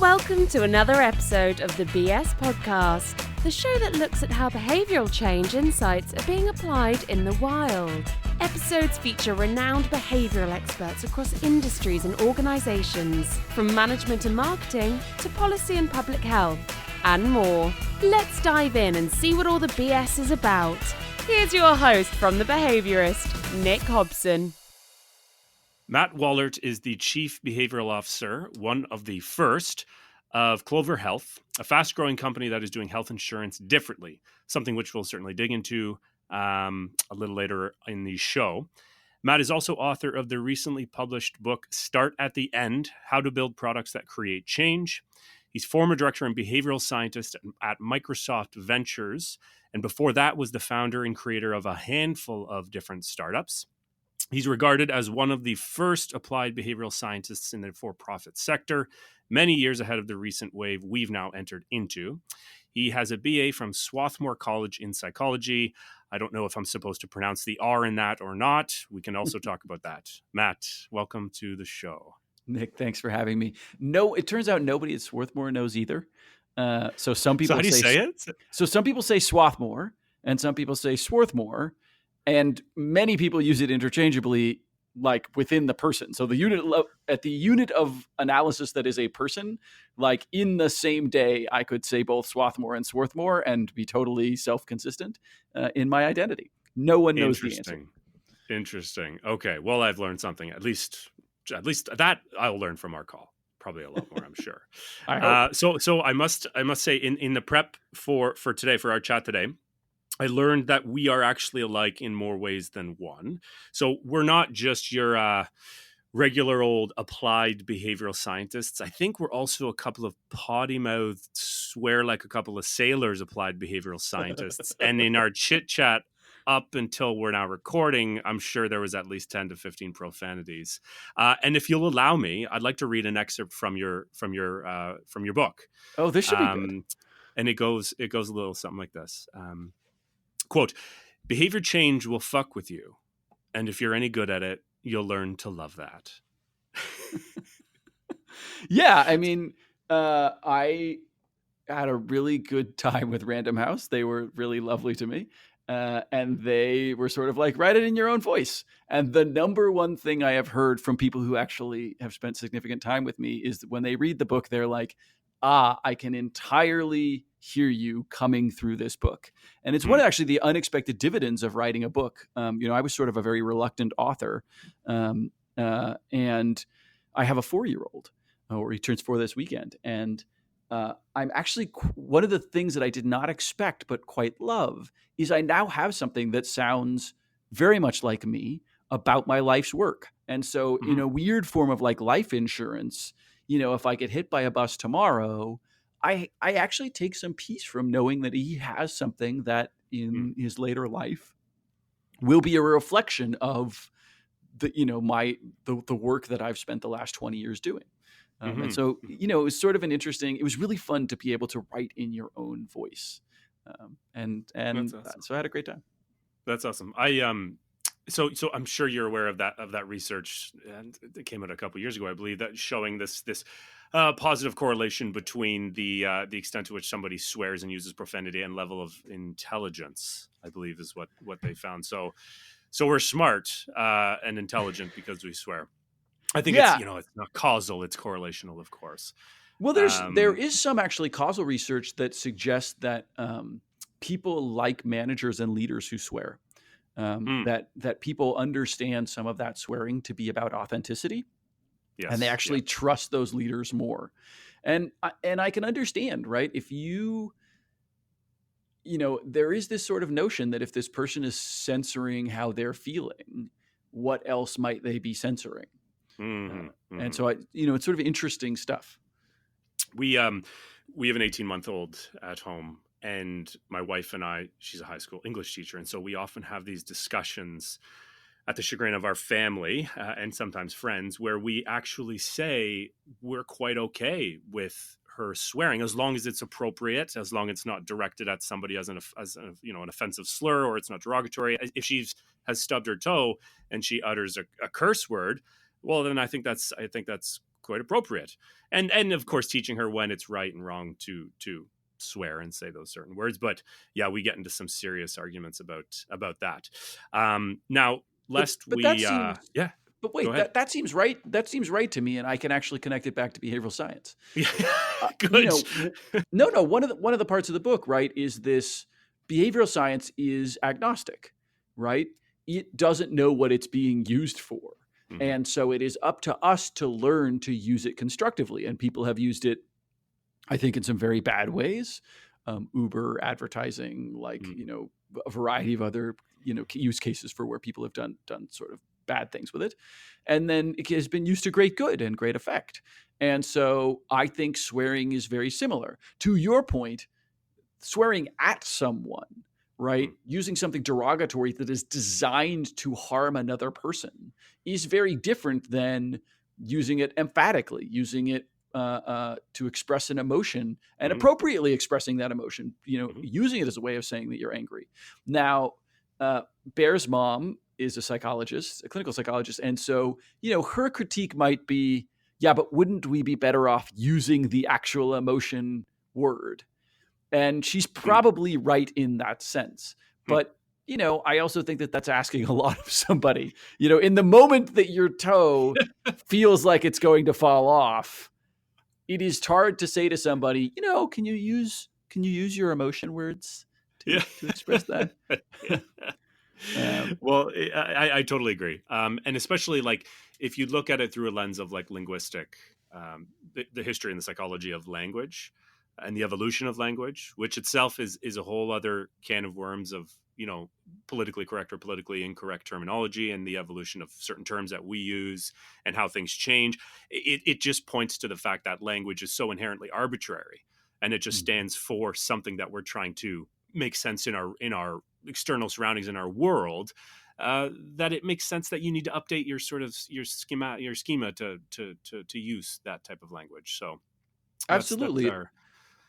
Welcome to another episode of the BS Podcast, the show that looks at how behavioural change insights are being applied in the wild. Episodes feature renowned behavioural experts across industries and organisations, from management and marketing to policy and public health, and more. Let's dive in and see what all the BS is about. Here's your host from The Behaviourist, Nick Hobson. Matt Wallaert is the Chief Behavioral Officer, one of the first of Clover Health, a fast-growing company that is doing health insurance differently, something which we'll certainly dig into a little later in the show. Matt is also author of the recently published book, Start at the End, How to Build Products That Create Change. He's former director and behavioral scientist at Microsoft Ventures, and before that was the founder and creator of a handful of different startups. He's regarded as one of the first applied behavioral scientists in the for-profit sector, many years ahead of the recent wave we've now entered into. He has a BA from Swathmore College in psychology. I don't know if I'm supposed to pronounce the R in that or not. We can also talk about that. Matt, welcome to the show. Nick, thanks for having me. No, it turns out nobody at Swarthmore knows either. So some people how do you say it? So some people say Swathmore, and some people say Swarthmore, and many people use it interchangeably, like within the person. So the unit of analysis that is a person, like in the same day, I could say both Swathmore and Swarthmore and be totally self-consistent in my identity. No one knows the answer. Interesting. Okay. Well, I've learned something. At least that I'll learn from our call. Probably a lot more, I'm sure. So I must say, in the prep for today, for our chat today, I learned that we are actually alike in more ways than one. So we're not just your regular old applied behavioral scientists. I think we're also a couple of potty-mouthed, swear like a couple of sailors applied behavioral scientists. And in our chit-chat up until we're now recording, I'm sure there was at least 10 to 15 profanities. And if you'll allow me, I'd like to read an excerpt from your book. Oh, this should be good. And it goes a little something like this. Quote, behavior change will fuck with you. And if you're any good at it, you'll learn to love that. Yeah, I mean, I had a really good time with Random House. They were really lovely to me. And they were sort of like, write it in your own voice. And the number one thing I have heard from people who actually have spent significant time with me is that when they read the book, they're like, I can entirely hear you coming through this book. And it's one of actually the unexpected dividends of writing a book. I was sort of a very reluctant author. And I have a 4-year-old, or he turns 4 this weekend. And I'm actually, one of the things that I did not expect but quite love is I now have something that sounds very much like me about my life's work. And so in a weird form of like life insurance, if I get hit by a bus tomorrow, I actually take some peace from knowing that he has something that in his later life will be a reflection of the work that I've spent the last 20 years doing. And so, it was sort of it was really fun to be able to write in your own voice. And awesome. So I had a great time. That's awesome. So I'm sure you're aware of that research, and it came out a couple of years ago, I believe, that showing this positive correlation between the extent to which somebody swears and uses profanity and level of intelligence, I believe, is what they found. So we're smart and intelligent because we swear. I think it's not causal, it's correlational, of course. Well, there is some actually causal research that suggests that people like managers and leaders who swear. That people understand some of that swearing to be about authenticity, and they actually trust those leaders more. And I can understand, right? If there is this sort of notion that if this person is censoring how they're feeling, what else might they be censoring? And so it's sort of interesting stuff. We have an 18-month-old at home. And my wife and I, she's a high school English teacher. And so we often have these discussions at the chagrin of our family and sometimes friends where we actually say we're quite okay with her swearing as long as it's appropriate, as long as it's not directed at somebody as an offensive slur, or it's not derogatory. If she has stubbed her toe and she utters a curse word, well, then I think that's quite appropriate. And of course, teaching her when it's right and wrong to swear and say those certain words. But yeah, we get into some serious arguments about that. Now, lest but we, that seems, yeah, but go wait, ahead. that seems right. That seems right to me, and I can actually connect it back to behavioral science. Good. No. One of the parts of the book, right, is this: behavioral science is agnostic, right? It doesn't know what it's being used for, Mhm. and so it is up to us to learn to use it constructively. And people have used it, I think, in some very bad ways. Uber advertising, like a variety of other use cases for where people have done sort of bad things with it, and then it has been used to great good and great effect. And so I think swearing is very similar. To your point, swearing at someone, right, using something derogatory that is designed to harm another person is very different than using it emphatically, using it to express an emotion and appropriately expressing that emotion, using it as a way of saying that you're angry. Now, Bear's mom is a psychologist, a clinical psychologist. And so, her critique might be, yeah, but wouldn't we be better off using the actual emotion word? And she's probably right in that sense. But, I also think that that's asking a lot of somebody. In the moment that your toe feels like it's going to fall off, it is hard to say to somebody, can you use your emotion words to express that? Well, I totally agree. And especially like if you look at it through a lens of like linguistic, the history and the psychology of language and the evolution of language, which itself is a whole other can of worms of, politically correct or politically incorrect terminology and the evolution of certain terms that we use and how things change. It just points to the fact that language is so inherently arbitrary, and it just stands for something that we're trying to make sense in our external surroundings in our world, that it makes sense that you need to update your sort of your schema to use that type of language. So absolutely.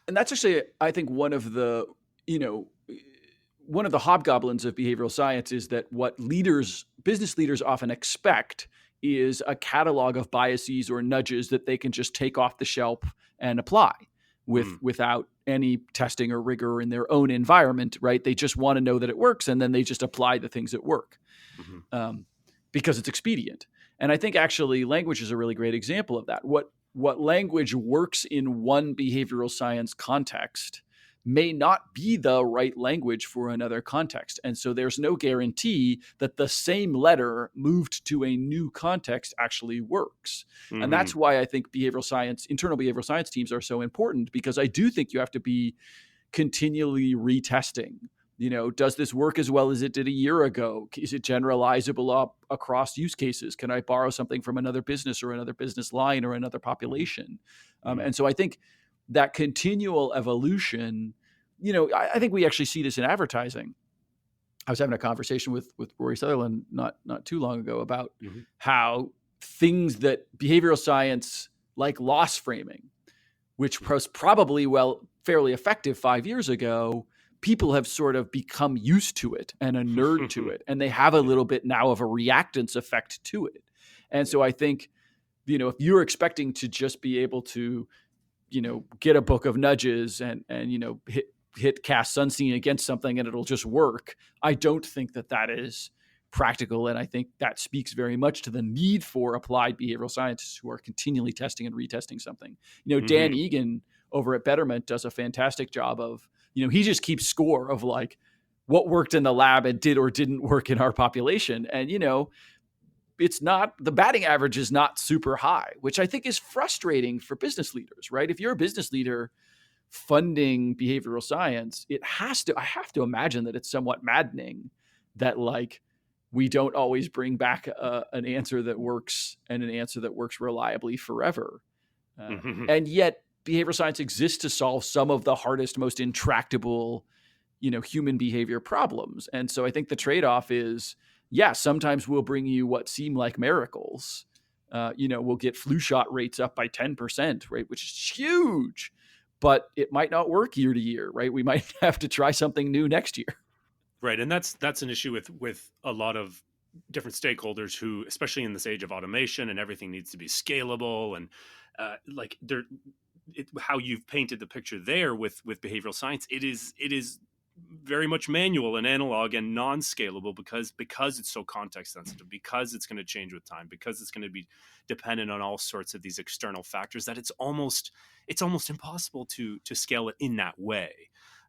And that's actually, I think, one of the hobgoblins of behavioral science is that what business leaders often expect is a catalog of biases or nudges that they can just take off the shelf and apply without any testing or rigor in their own environment, right? They just want to know that it works, and then they just apply the things that work because it's expedient. And I think actually language is a really great example of that. What language works in one behavioral science context may not be the right language for another context. And so there's no guarantee that the same letter moved to a new context actually works. And that's why I think internal behavioral science teams are so important, because I do think you have to be continually retesting. Does this work as well as it did a year ago? Is it generalizable across use cases? Can I borrow something from another business or another business line or another population? And so I think that continual evolution, I think we actually see this in advertising. I was having a conversation with Rory Sutherland not too long ago about how things that behavioral science, like loss framing, which was probably fairly effective 5 years ago, people have sort of become used to it and a nerd to it. And they have a little bit now of a reactance effect to it. And so I think, if you're expecting to just be able to, get a book of nudges and hit cast Sunstein against something and it'll just work, I don't think that is practical. And I think that speaks very much to the need for applied behavioral scientists who are continually testing and retesting something. Dan Egan over at Betterment does a fantastic job of, he just keeps score of like what worked in the lab and did or didn't work in our population. And, it's not, the batting average is not super high, which I think is frustrating for business leaders, right? If you're a business leader funding behavioral science, I have to imagine that it's somewhat maddening that like we don't always bring back an answer that works and an answer that works reliably forever. And yet behavioral science exists to solve some of the hardest, most intractable, human behavior problems. And so I think the trade-off is, sometimes we'll bring you what seem like miracles. We'll get flu shot rates up by 10%, right? Which is huge, but it might not work year to year, right? We might have to try something new next year. Right. And that's an issue with a lot of different stakeholders who, especially in this age of automation and everything needs to be scalable and like they're how you've painted the picture there with behavioral science, it is very much manual and analog and non-scalable because it's so context sensitive, because it's going to change with time, because it's going to be dependent on all sorts of these external factors, that it's almost impossible to scale it in that way.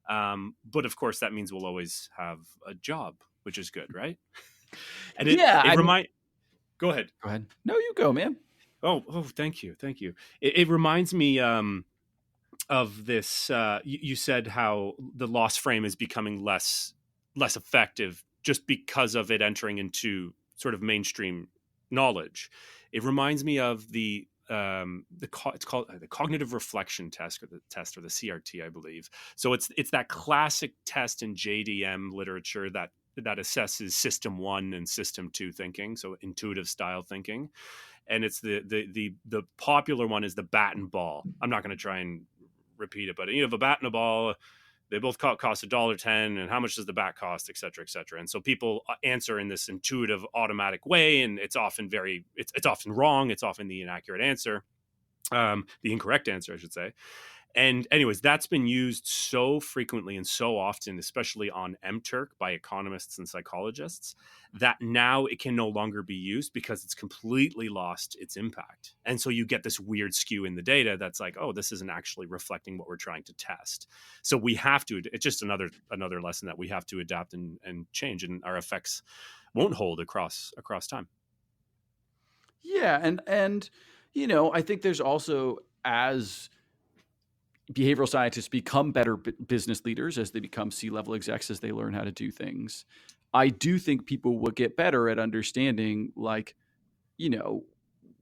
But of course that means we'll always have a job, which is good, right? And it remind go ahead. Go ahead. No, you go, man. Oh, thank you. It reminds me of this. You said how the loss frame is becoming less effective just because of it entering into sort of mainstream knowledge. It reminds me of it's called the cognitive reflection test, or the CRT, I believe. So it's that classic test in JDM literature that assesses system 1 and system 2 thinking, so intuitive style thinking. And it's the popular one is the bat and ball. I'm not going to try and repeat it, but you have a bat and a ball. They both cost $1.10, and how much does the bat cost, et cetera, et cetera. And so people answer in this intuitive, automatic way, and it's often it's often wrong. It's often the inaccurate answer, the incorrect answer, I should say. And anyways, that's been used so frequently and so often, especially on MTurk by economists and psychologists, that now it can no longer be used because it's completely lost its impact. And so you get this weird skew in the data that's like, oh, this isn't actually reflecting what we're trying to test. So we have to, it's just another lesson that we have to adapt and change, and our effects won't hold across time. Yeah. And, I think there's also, as behavioral scientists become better business leaders, as they become C-level execs, as they learn how to do things, I do think people will get better at understanding, like,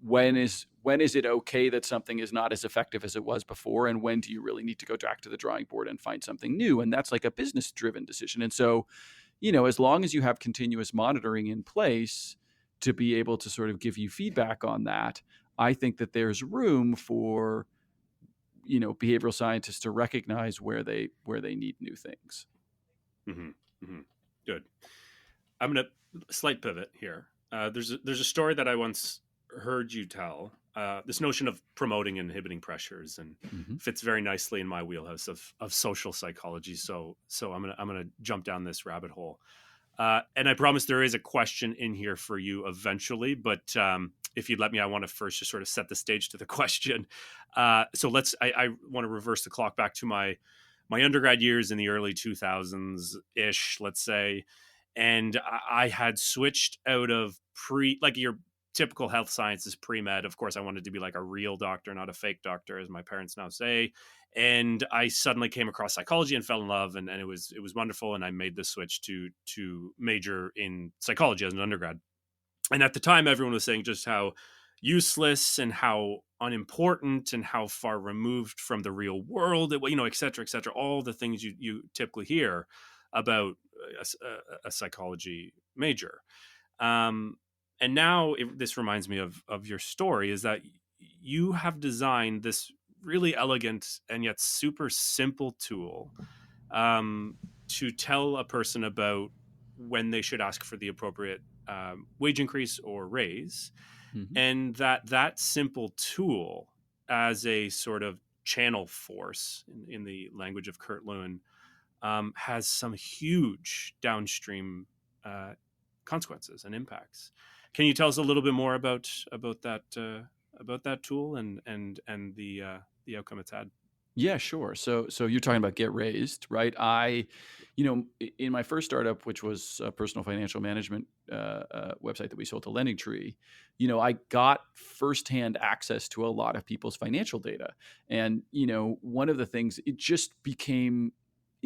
when is it okay that something is not as effective as it was before, and when do you really need to go back to the drawing board and find something new? And that's like a business-driven decision. And so, as long as you have continuous monitoring in place to be able to sort of give you feedback on that, I think that there's room for behavioral scientists to recognize where they need new things. Mm-hmm. Mm-hmm. Good. I'm going to slight pivot here. There's a story that I once heard you tell. This notion of promoting and inhibiting pressures, and fits very nicely in my wheelhouse of social psychology. So I'm gonna jump down this rabbit hole. And I promise there is a question in here for you eventually, but if you'd let me, I want to first just sort of set the stage to the question. So I want to reverse the clock back to my undergrad years in the early 2000s-ish, let's say. And I had switched out of like your typical health sciences pre-med. Of course, I wanted to be like a real doctor, not a fake doctor, as my parents now say. And I suddenly came across psychology and fell in love, and it was wonderful. And I made the switch to major in psychology as an undergrad. And at the time, everyone was saying just how useless and how unimportant and how far removed from the real world, et cetera, all the things you typically hear about a psychology major. And now this reminds me of your story, is that you have designed this really elegant and yet super simple tool to tell a person about when they should ask for the appropriate wage increase or raise. Mm-hmm. And that simple tool, as a sort of channel force, in the language of Kurt Lewin, has some huge downstream consequences and impacts. Can you tell us a little bit more about that tool and the outcome it's had? Yeah, sure. So you're talking about Get Raised, right? In my first startup, which was a personal financial management website that we sold to LendingTree, I got firsthand access to a lot of people's financial data. And, one of the things, it just became,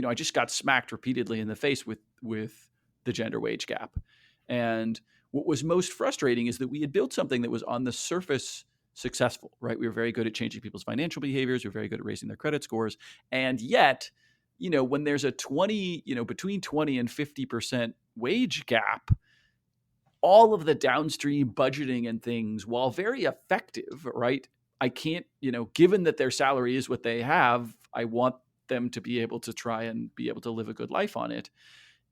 I just got smacked repeatedly in the face with the gender wage gap. And what was most frustrating is that we had built something that was on the surface successful, right? We were very good at changing people's financial behaviors. We were very good at raising their credit scores. And yet, when there's a between 20 and 50% wage gap, all of the downstream budgeting and things, while very effective, right? I can't, given that their salary is what they have, I want them to be able to try and be able to live a good life on it.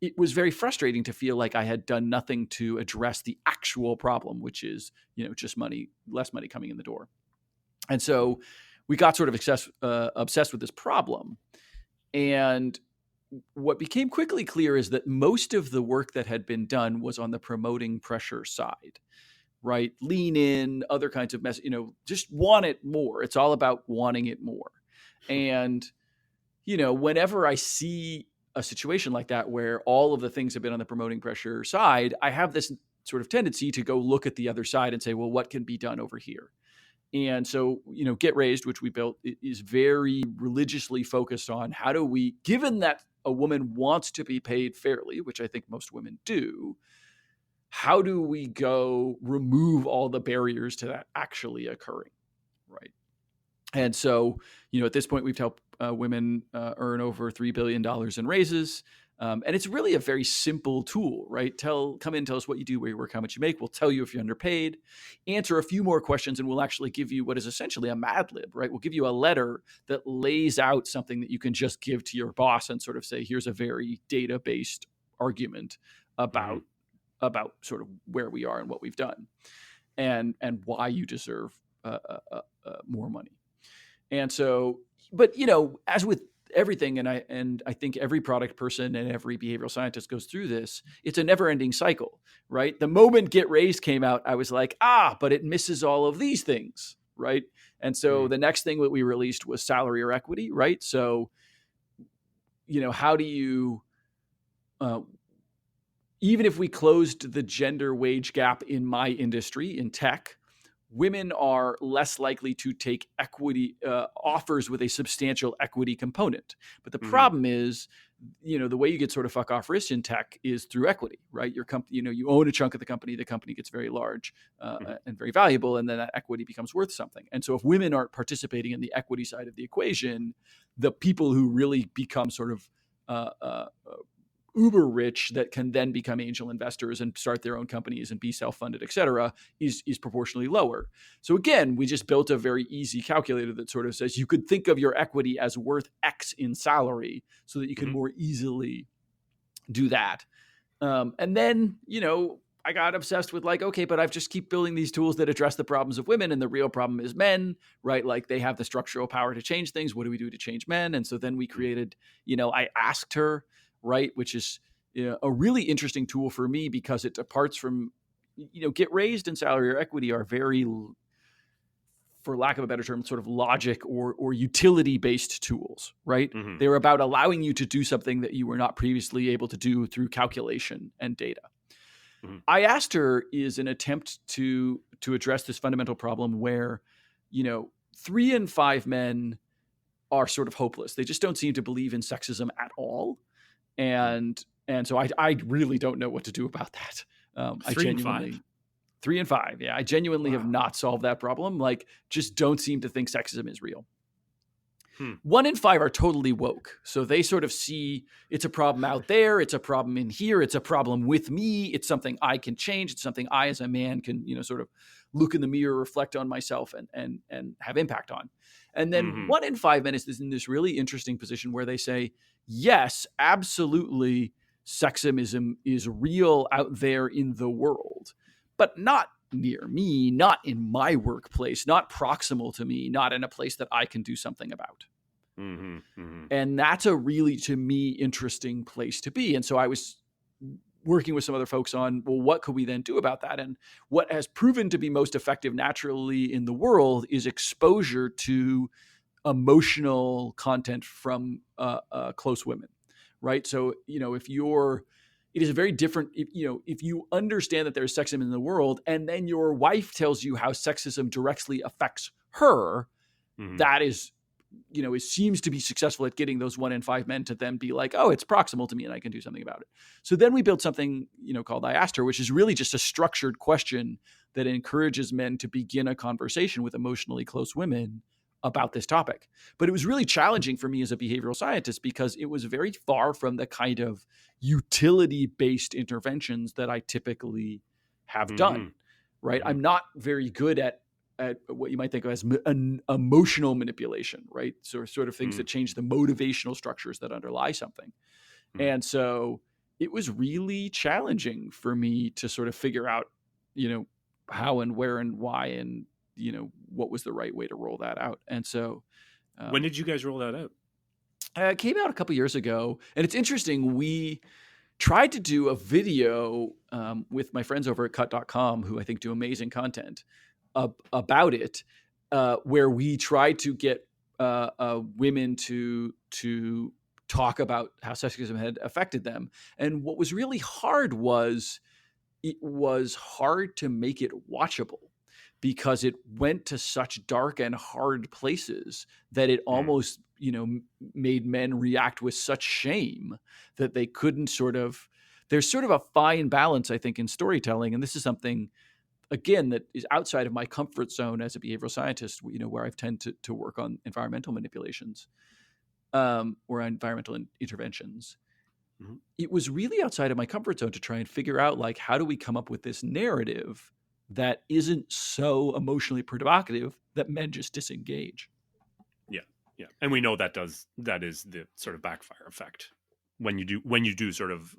it was very frustrating to feel like I had done nothing to address the actual problem, which is, just less money coming in the door. And so we got sort of obsessed with this problem. And what became quickly clear is that most of the work that had been done was on the promoting pressure side, right? Lean in, other kinds of just want it more. It's all about wanting it more. And, whenever I see a situation like that, where all of the things have been on the promoting pressure side, I have this sort of tendency to go look at the other side and say, well, what can be done over here? And so, Get Raised, which we built, is very religiously focused on how do we, given that a woman wants to be paid fairly, which I think most women do, how do we go remove all the barriers to that actually occurring, right? And so, at this point, we've helped women earn over $3 billion in raises. And it's really a very simple tool, right? Come in, tell us what you do, where you work, how much you make. We'll tell you if you're underpaid, answer a few more questions, and we'll actually give you what is essentially a Mad Lib, right? We'll give you a letter that lays out something that you can just give to your boss and sort of say, here's a very data-based argument about sort of where we are and what we've done and why you deserve more money. And so, but, as with everything, and I think every product person and every behavioral scientist goes through this, it's a never-ending cycle, right? The moment Get Raised came out, I was like, but it misses all of these things, right? And so the next thing that we released was salary or equity, right? So, how do you, even if we closed the gender wage gap in my industry, in tech, women are less likely to take equity offers with a substantial equity component. But the problem is, the way you get sort of fuck off risk in tech is through equity, right? Your company, you own a chunk of the company gets very large and very valuable, and then that equity becomes worth something. And so if women aren't participating in the equity side of the equation, the people who really become sort of uber rich that can then become angel investors and start their own companies and be self-funded, et cetera, is proportionally lower. So again, we just built a very easy calculator that sort of says you could think of your equity as worth X in salary so that you can more easily do that. And then, I got obsessed with like, okay, but I've just keep building these tools that address the problems of women, and the real problem is men, right? Like they have the structural power to change things. What do we do to change men? And so then we created, I asked her, right, which is a really interesting tool for me because it departs from, Get Raised and salary or equity are very, for lack of a better term, sort of logic or utility-based tools, right? They're about allowing you to do something that you were not previously able to do through calculation and data. I asked her is an attempt to address this fundamental problem where, 3 in 5 men are sort of hopeless. They just don't seem to believe in sexism at all. And so I really don't know what to do about that. 3 in 5? 3 in 5. Yeah. I genuinely have not solved that problem. Like, just don't seem to think sexism is real. 1 in 5 are totally woke. So they sort of see it's a problem out there. It's a problem in here. It's a problem with me. It's something I can change. It's something I, as a man, can, sort of look in the mirror, reflect on myself and have impact on. And then 1 in 5 men is in this really interesting position where they say, yes, absolutely, sexism is real out there in the world, but not near me, not in my workplace, not proximal to me, not in a place that I can do something about. And that's a really, to me, interesting place to be. And so I was working with some other folks on, well, what could we then do about that? And what has proven to be most effective naturally in the world is exposure to emotional content from close women, right? So, it is a very different, if you understand that there's sexism in the world and then your wife tells you how sexism directly affects her, that is, it seems to be successful at getting those 1 in 5 men to then be like, oh, it's proximal to me and I can do something about it. So then we built something, called I Asked Her, which is really just a structured question that encourages men to begin a conversation with emotionally close women about this topic. But it was really challenging for me as a behavioral scientist because it was very far from the kind of utility-based interventions that I typically have done, right? I'm not very good at what you might think of as an emotional manipulation, right? So sort of things that change the motivational structures that underlie something. And so it was really challenging for me to sort of figure out, how and where and why and, what was the right way to roll that out. And so when did you guys roll that out? it came out a couple years ago. And it's interesting. We tried to do a video with my friends over at cut.com, who I think do amazing content about it, where we tried to get women to talk about how sexism had affected them. And what was really hard was it was hard to make it watchable because it went to such dark and hard places that it almost, made men react with such shame that they couldn't there's sort of a fine balance, I think, in storytelling. And this is something, again, that is outside of my comfort zone as a behavioral scientist, where I've tended to work on environmental manipulations or environmental interventions. Mm-hmm. It was really outside of my comfort zone to try and figure out, like, how do we come up with this narrative that isn't so emotionally provocative that men just disengage. Yeah. And we know that is the sort of backfire effect when you do sort of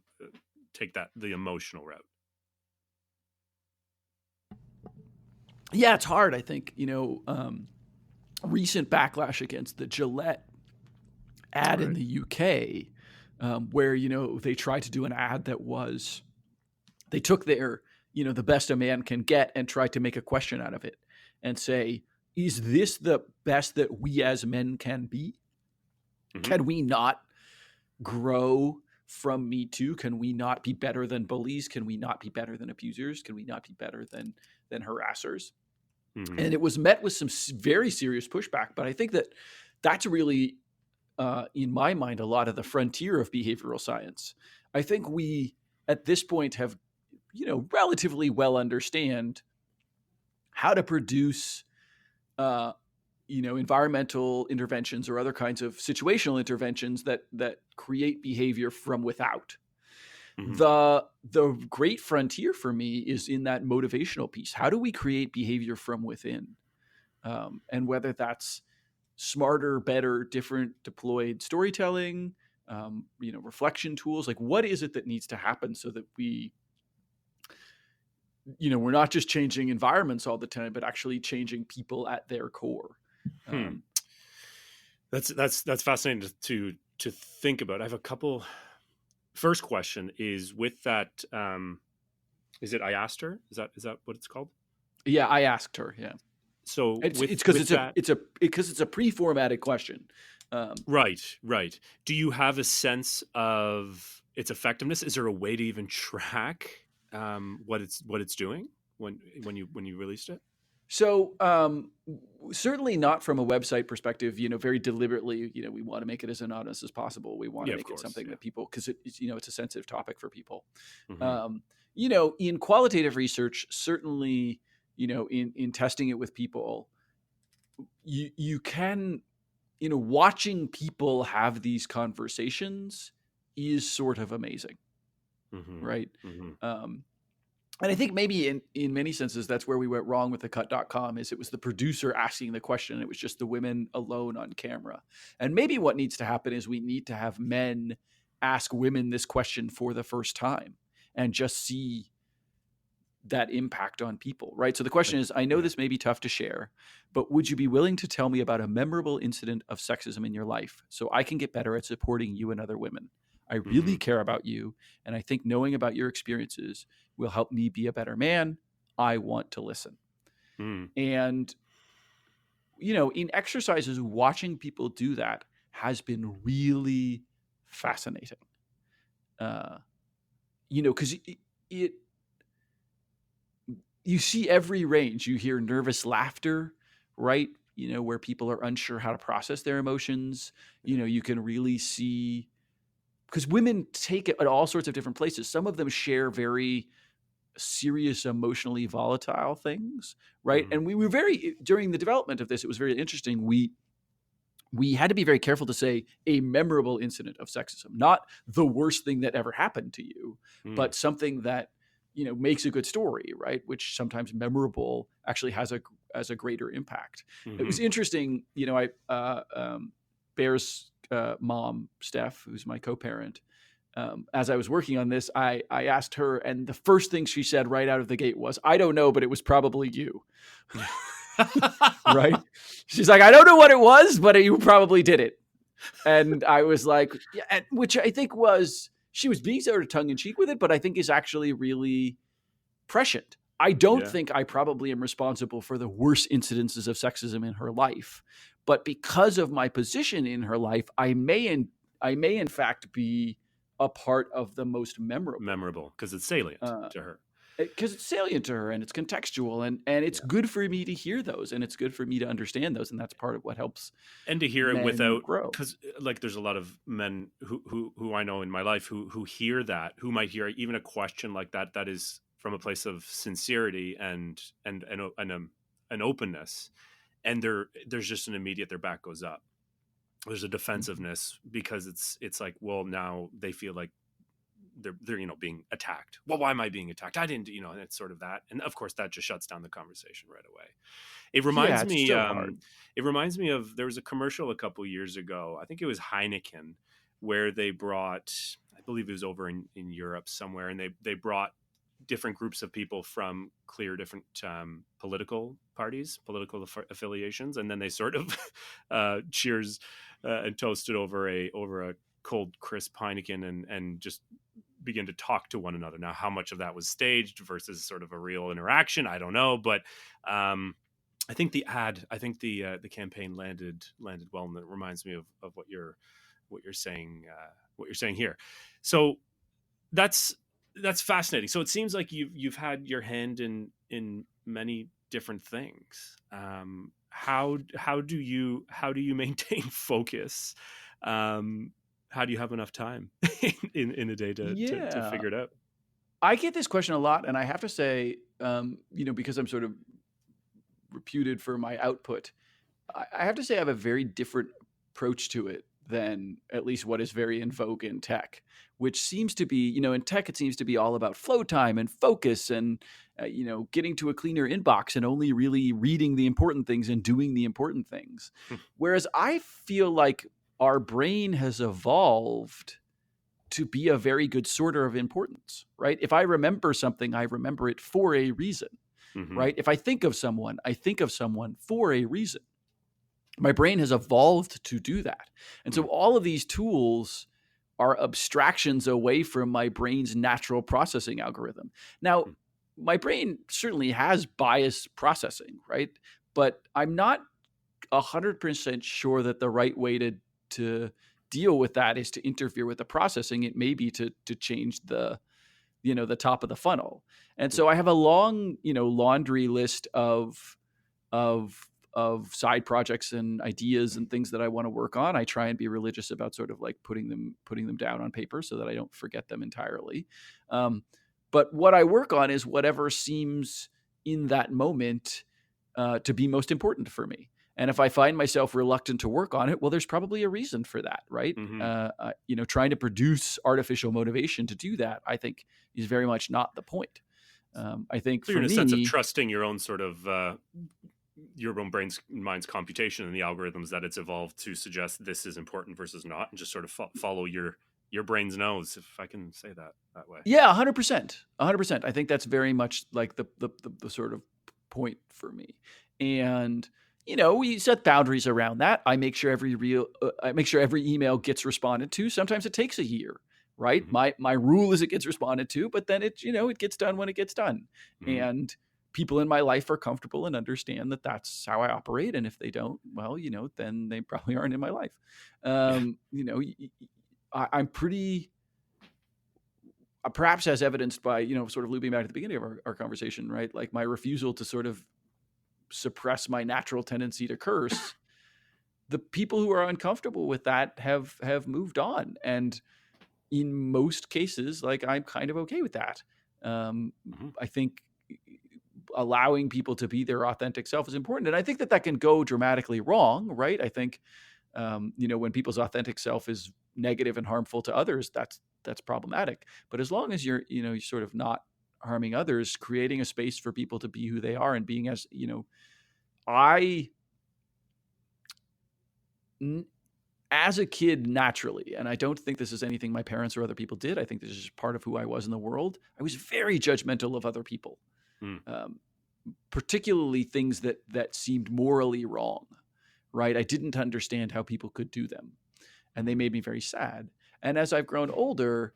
take the emotional route. Yeah, it's hard. I think, recent backlash against the Gillette ad in the UK, where, they tried to do an ad that was, they took their, the best a man can get and tried to make a question out of it and say, is this the best that we as men can be? Mm-hmm. Can we not grow from Me Too? Can we not be better than bullies? Can we not be better than abusers? Can we not be better than harassers? Mm-hmm. And it was met with some very serious pushback. But I think that's really, in my mind, a lot of the frontier of behavioral science. I think we, at this point, have, relatively well understand how to produce environmental interventions or other kinds of situational interventions that create behavior from without. Mm-hmm. The great frontier for me is in that motivational piece. How do we create behavior from within? And whether that's smarter, better, different deployed storytelling, reflection tools, like what is it that needs to happen so that we, we're not just changing environments all the time, but actually changing people at their core. That's fascinating to think about. I have a couple. First question is with that. Is it I asked her? Is that what it's called? Yeah, I asked her. Yeah. So it's because it's a pre-formatted question. Right. Do you have a sense of its effectiveness? Is there a way to even track what it's doing when you released it? So certainly not from a website perspective, very deliberately, we want to make it as anonymous as possible. We want to make it something that people, because it's a sensitive topic for people. Mm-hmm. In qualitative research, certainly, in testing it with people, you can, watching people have these conversations is sort of amazing. Mm-hmm. Right. Mm-hmm. And I think maybe in many senses, that's where we went wrong with the cut.com is it was the producer asking the question. And it was just the women alone on camera. And maybe what needs to happen is we need to have men ask women this question for the first time and just see that impact on people, right? So the question is, I know this may be tough to share, but would you be willing to tell me about a memorable incident of sexism in your life so I can get better at supporting you and other women? I really care about you, and I think knowing about your experiences will help me be a better man. I want to listen. And, in exercises, watching people do that has been really fascinating. Because you see every range. You hear nervous laughter, right? Where people are unsure how to process their emotions. You can really see, because women take it at all sorts of different places. Some of them share very serious, emotionally volatile things, right? Mm-hmm. And we were during the development of this, it was very interesting. We had to be very careful to say a memorable incident of sexism, not the worst thing that ever happened to you, but something that, makes a good story, right? Which sometimes memorable actually has a greater impact. Mm-hmm. It was interesting, Bear's mom, Steph, who's my co-parent, as I was working on this, I asked her, and the first thing she said right out of the gate was, "I don't know, but it was probably you." Right? She's like, "I don't know what it was, but you probably did it." And I was like, yeah, which I think was, she was being sort of tongue in cheek with it, but I think is actually really prescient. I don't Yeah. think I probably am responsible for the worst incidences of sexism in her life, but because of my position in her life, I may in fact be a part of the most Memorable because it's salient uh, to her. because it's salient to her and it's contextual, and it's Yeah. good for me to hear those, and it's good for me to understand those, and that's part of what helps And to hear it men without, grow. because like there's a lot of men who I know in my life who hear that, who might hear even a question like that is from a place of sincerity and an openness, and there's just an immediate, their back goes up. There's a defensiveness because it's like, well, now they feel like they're being attacked. Well, why am I being attacked? I didn't, and it's sort of that, and of course that just shuts down the conversation right away. It Yeah, reminds it's me. so hard. It reminds me of, there was a commercial a couple years ago. I think it was Heineken, where they brought, I believe it was over in Europe somewhere, and they brought different groups of people from clear different political parties, political affiliations, and then they sort of cheers and toasted over a cold, crisp Heineken, and just begin to talk to one another. Now, how much of that was staged versus sort of a real interaction, I don't know, but I think the campaign landed well, and it reminds me of what you're saying, here. So that's fascinating. So it seems like you've had your hand in many different things. How do you maintain focus? How do you have enough time in a day to Yeah. figure it out? I get this question a lot, and I have to say, because I'm sort of reputed for my output, I have to say I have a very different approach to it than at least what is very in vogue in tech, which seems to be, in tech, it seems to be all about flow time and focus and, getting to a cleaner inbox and only really reading the important things and doing the important things. Whereas I feel like our brain has evolved to be a very good sorter of importance, right? If I remember something, I remember it for a reason, Mm-hmm. right? If I think of someone, I think of someone for a reason. My brain has evolved to do that. And so all of these tools are abstractions away from my brain's natural processing algorithm. Now, my brain certainly has bias processing, right? But I'm not 100% sure that the right way to deal with that is to interfere with the processing. It may be to change the top of the funnel. And so I have a long laundry list of side projects and ideas and things that I want to work on. I try and be religious about sort of like putting them down on paper so that I don't forget them entirely. But what I work on is whatever seems in that moment to be most important for me. And if I find myself reluctant to work on it, well, there's probably a reason for that, right? Mm-hmm. Trying to produce artificial motivation to do that, I think, is very much not the point. I think So for you're in a me, sense of trusting your own sort of your own mind's computation and the algorithms that it's evolved to suggest this is important versus not, and just sort of follow your brain's nose, if I can say that way. Yeah, 100%. 100%. I think that's very much like the sort of point for me. And we set boundaries around that. I make sure every email gets responded to. Sometimes it takes a year, right? Mm-hmm. My rule is it gets responded to, but then it gets done when it gets done. Mm-hmm. And people in my life are comfortable and understand that that's how I operate. And if they don't, well, then they probably aren't in my life. I'm pretty, perhaps as evidenced by, sort of looping back to the beginning of our conversation, right? Like my refusal to sort of suppress my natural tendency to curse. The people who are uncomfortable with that have moved on. And in most cases, like I'm kind of okay with that. I think allowing people to be their authentic self is important. And I think that can go dramatically wrong, right? I think, when people's authentic self is negative and harmful to others, that's problematic. But as long as you're sort of not harming others, creating a space for people to be who they are and being as a kid, naturally, and I don't think this is anything my parents or other people did. I think this is just part of who I was in the world. I was very judgmental of other people, particularly things that seemed morally wrong, right? I didn't understand how people could do them, and they made me very sad. And as I've grown older,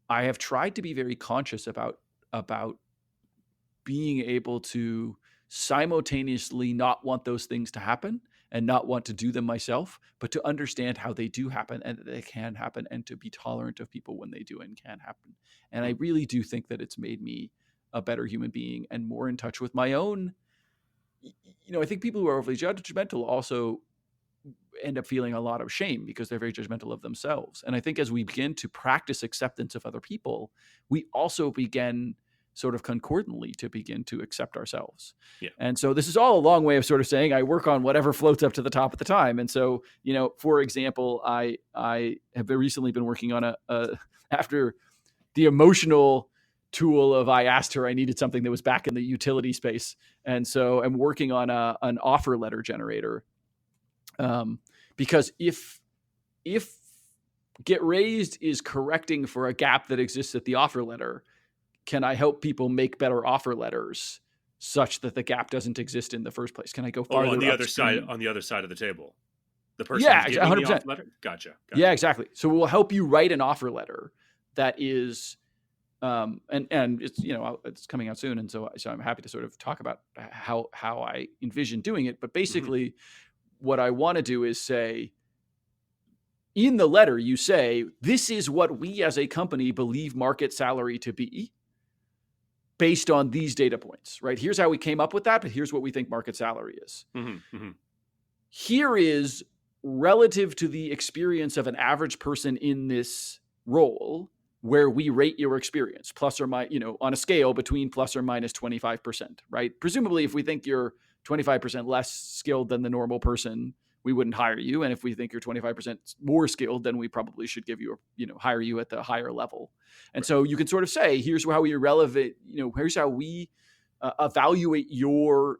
I have tried to be very conscious about being able to simultaneously not want those things to happen and not want to do them myself, but to understand how they do happen and that they can happen, and to be tolerant of people when they do and can happen. And I really do think that it's made me a better human being and more in touch with my own. I think people who are overly judgmental also end up feeling a lot of shame because they're very judgmental of themselves. And I think as we begin to practice acceptance of other people, we also begin sort of concordantly to begin to accept ourselves. Yeah. And so this is all a long way of sort of saying I work on whatever floats up to the top at the time. And so, for example, I have recently been working on after the emotional tool of I asked her I needed something that was back in the utility space. And so I'm working on an offer letter generator. Because if Get Raised is correcting for a gap that exists at the offer letter, can I help people make better offer letters such that the gap doesn't exist in the first place? Can I go farther on the other side of the table? The person who's giving 100%. The offer letter? Gotcha. Yeah, exactly. So we'll help you write an offer letter that is and it's it's coming out soon, and so I'm happy to sort of talk about how I envision doing it. But basically, what I want to do is say, in the letter, you say, this is what we as a company believe market salary to be based on these data points, right? Here's how we came up with that, but here's what we think market salary is. Here is, relative to the experience of an average person in this role, where we rate your experience, plus or minus, on a scale between plus or minus 25%, right? Presumably, if we think you're 25% less skilled than the normal person, we wouldn't hire you. And if we think you're 25% more skilled, then we probably should give you, hire you at the higher level. And so you can sort of say, here's how we here's how we evaluate your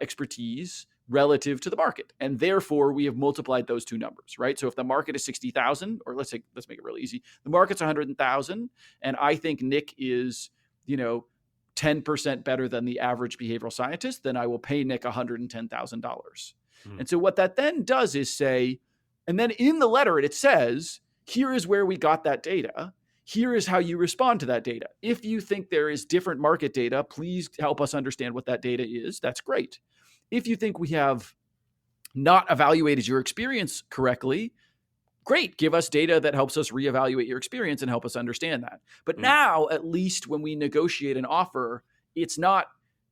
expertise relative to the market. And therefore we have multiplied those two numbers, right? So if the market is 60,000, or let's make it really easy. The market's 100,000. And I think Nick is, 10% better than the average behavioral scientist, then I will pay Nick $110,000. And so what that then does is say, and then in the letter, it says, here is where we got that data. Here is how you respond to that data. If you think there is different market data, please help us understand what that data is. That's great. If you think we have not evaluated your experience correctly, great. Give us data that helps us reevaluate your experience and help us understand that. But now, at least when we negotiate an offer, it's not,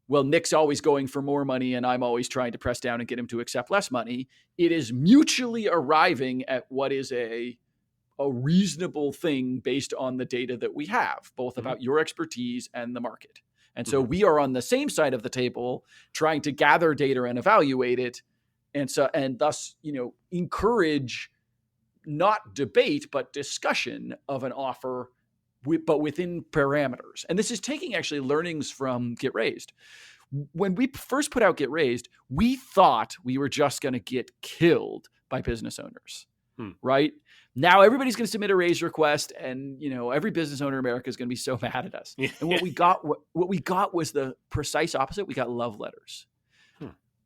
well, Nick's always going for more money and I'm always trying to press down and get him to accept less money. It is mutually arriving at what is a reasonable thing based on the data that we have, both about your expertise and the market. And so we are on the same side of the table trying to gather data and evaluate it. And thus, encourage not debate, but discussion of an offer, but within parameters. And this is taking actually learnings from Get Raised. When we first put out Get Raised, we thought we were just going to get killed by business owners, right? Now everybody's going to submit a raise request, and every business owner in America is going to be so mad at us. And what we got was the precise opposite. We got love letters.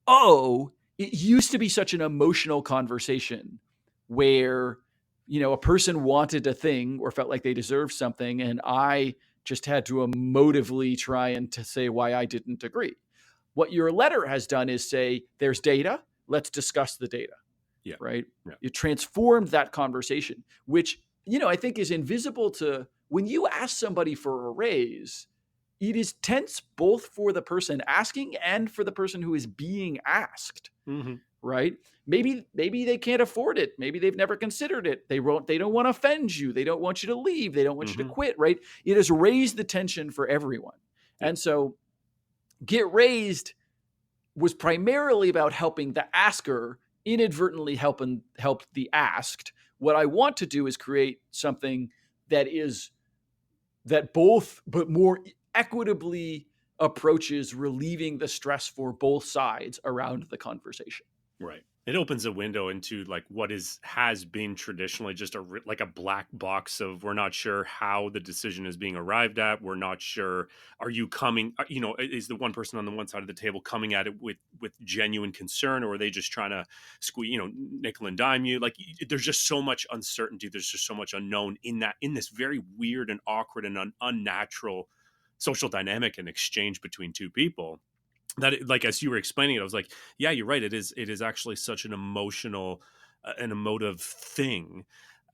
It used to be such an emotional conversation where a person wanted a thing or felt like they deserved something, and I just had to emotively try and to say why I didn't agree. What your letter has done is say, there's data, let's discuss the data. Yeah. Right. Yeah. You transformed that conversation, which, I think is invisible to when you ask somebody for a raise. It is tense both for the person asking and for the person who is being asked. Right. Maybe they can't afford it. Maybe they've never considered it. They don't want to offend you. They don't want you to leave. They don't want you to quit. Right. It has raised the tension for everyone. Yeah. And so Get Raised was primarily about helping the asker inadvertently help the asked. What I want to do is create something that both, but more equitably approaches relieving the stress for both sides around the conversation. Right. It opens a window into like what has been traditionally just like a black box of, we're not sure how the decision is being arrived at. We're not sure, are you coming, is the one person on the one side of the table coming at it with genuine concern, or are they just trying to squeeze, nickel and dime you? Like, there's just so much uncertainty. There's just so much unknown in this very weird and awkward and unnatural social dynamic and exchange between two people. That, like, as you were explaining it, I was like, yeah, you're right. It is actually such an emotional, an emotive thing.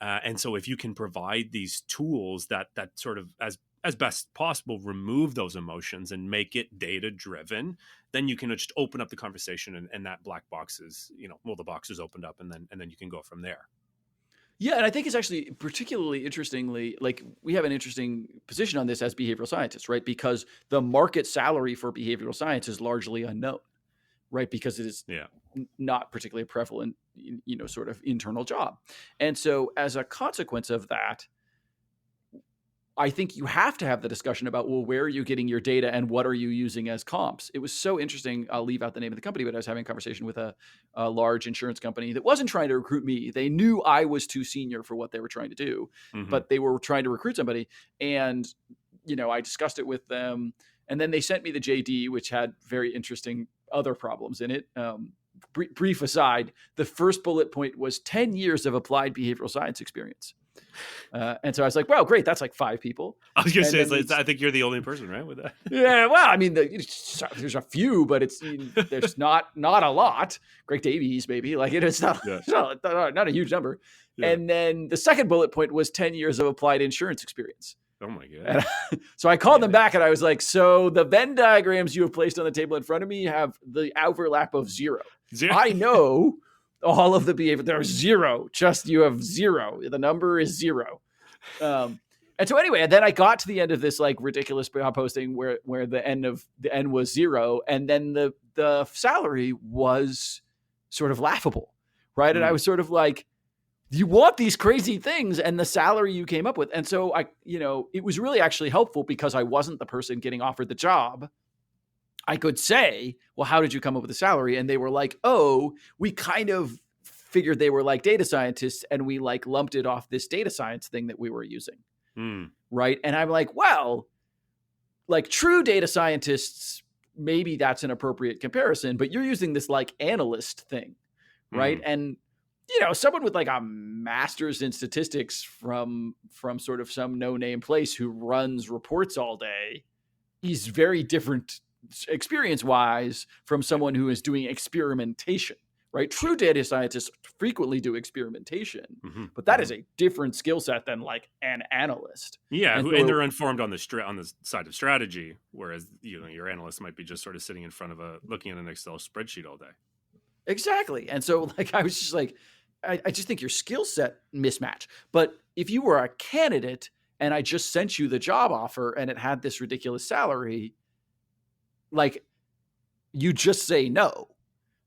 And so if you can provide these tools that sort of, as best possible, remove those emotions and make it data driven, then you can just open up the conversation, and that black box is, the box is opened up, and then you can go from there. Yeah, and I think it's actually particularly interestingly, like, we have an interesting position on this as behavioral scientists, right? Because the market salary for behavioral science is largely unknown, right? Because it is not particularly a prevalent, sort of internal job. And so as a consequence of that, I think you have to have the discussion about, well, where are you getting your data and what are you using as comps? It was so interesting. I'll leave out the name of the company, but I was having a conversation with a large insurance company that wasn't trying to recruit me. They knew I was too senior for what they were trying to do, but they were trying to recruit somebody. And, I discussed it with them, and then they sent me the JD, which had very interesting other problems in it. Brief aside, the first bullet point was 10 years of applied behavioral science experience. And so I was like, well, great. That's like 5 people. I was going to say, I think you're the only person, right, with that. Yeah, well, I mean, there's a few, but there's not a lot. Greg Davies, maybe. Like, it's not a huge number. Yeah. And then the second bullet point was 10 years of applied insurance experience. Oh, my God. So I called them back, and I was like, so the Venn diagrams you have placed on the table in front of me have the overlap of zero. I know all of the behavior. There's zero. Just, you have zero. The number is zero. And so anyway, and then I got to the end of this like ridiculous job posting where the end was zero, and then the salary was sort of laughable, right? And I was sort of like, you want these crazy things, and the salary you came up with. And so it was really actually helpful because I wasn't the person getting offered the job. I could say, well, how did you come up with the salary? And they were like, oh, we kind of figured they were like data scientists, and we like lumped it off this data science thing that we were using. Right. And I'm like, well, like true data scientists, maybe that's an appropriate comparison, but you're using this like analyst thing. Right. And, someone with like a master's in statistics from sort of some no-name place who runs reports all day is very different experience-wise from someone who is doing experimentation, right? True data scientists frequently do experimentation, but that is a different skill set than like an analyst. Yeah, and they're informed on the side of strategy, whereas your analyst might be just sort of sitting in front of looking at an Excel spreadsheet all day. Exactly. And so like I was just like, I just think your skill set mismatch. But if you were a candidate and I just sent you the job offer and it had this ridiculous salary, like, you just say no,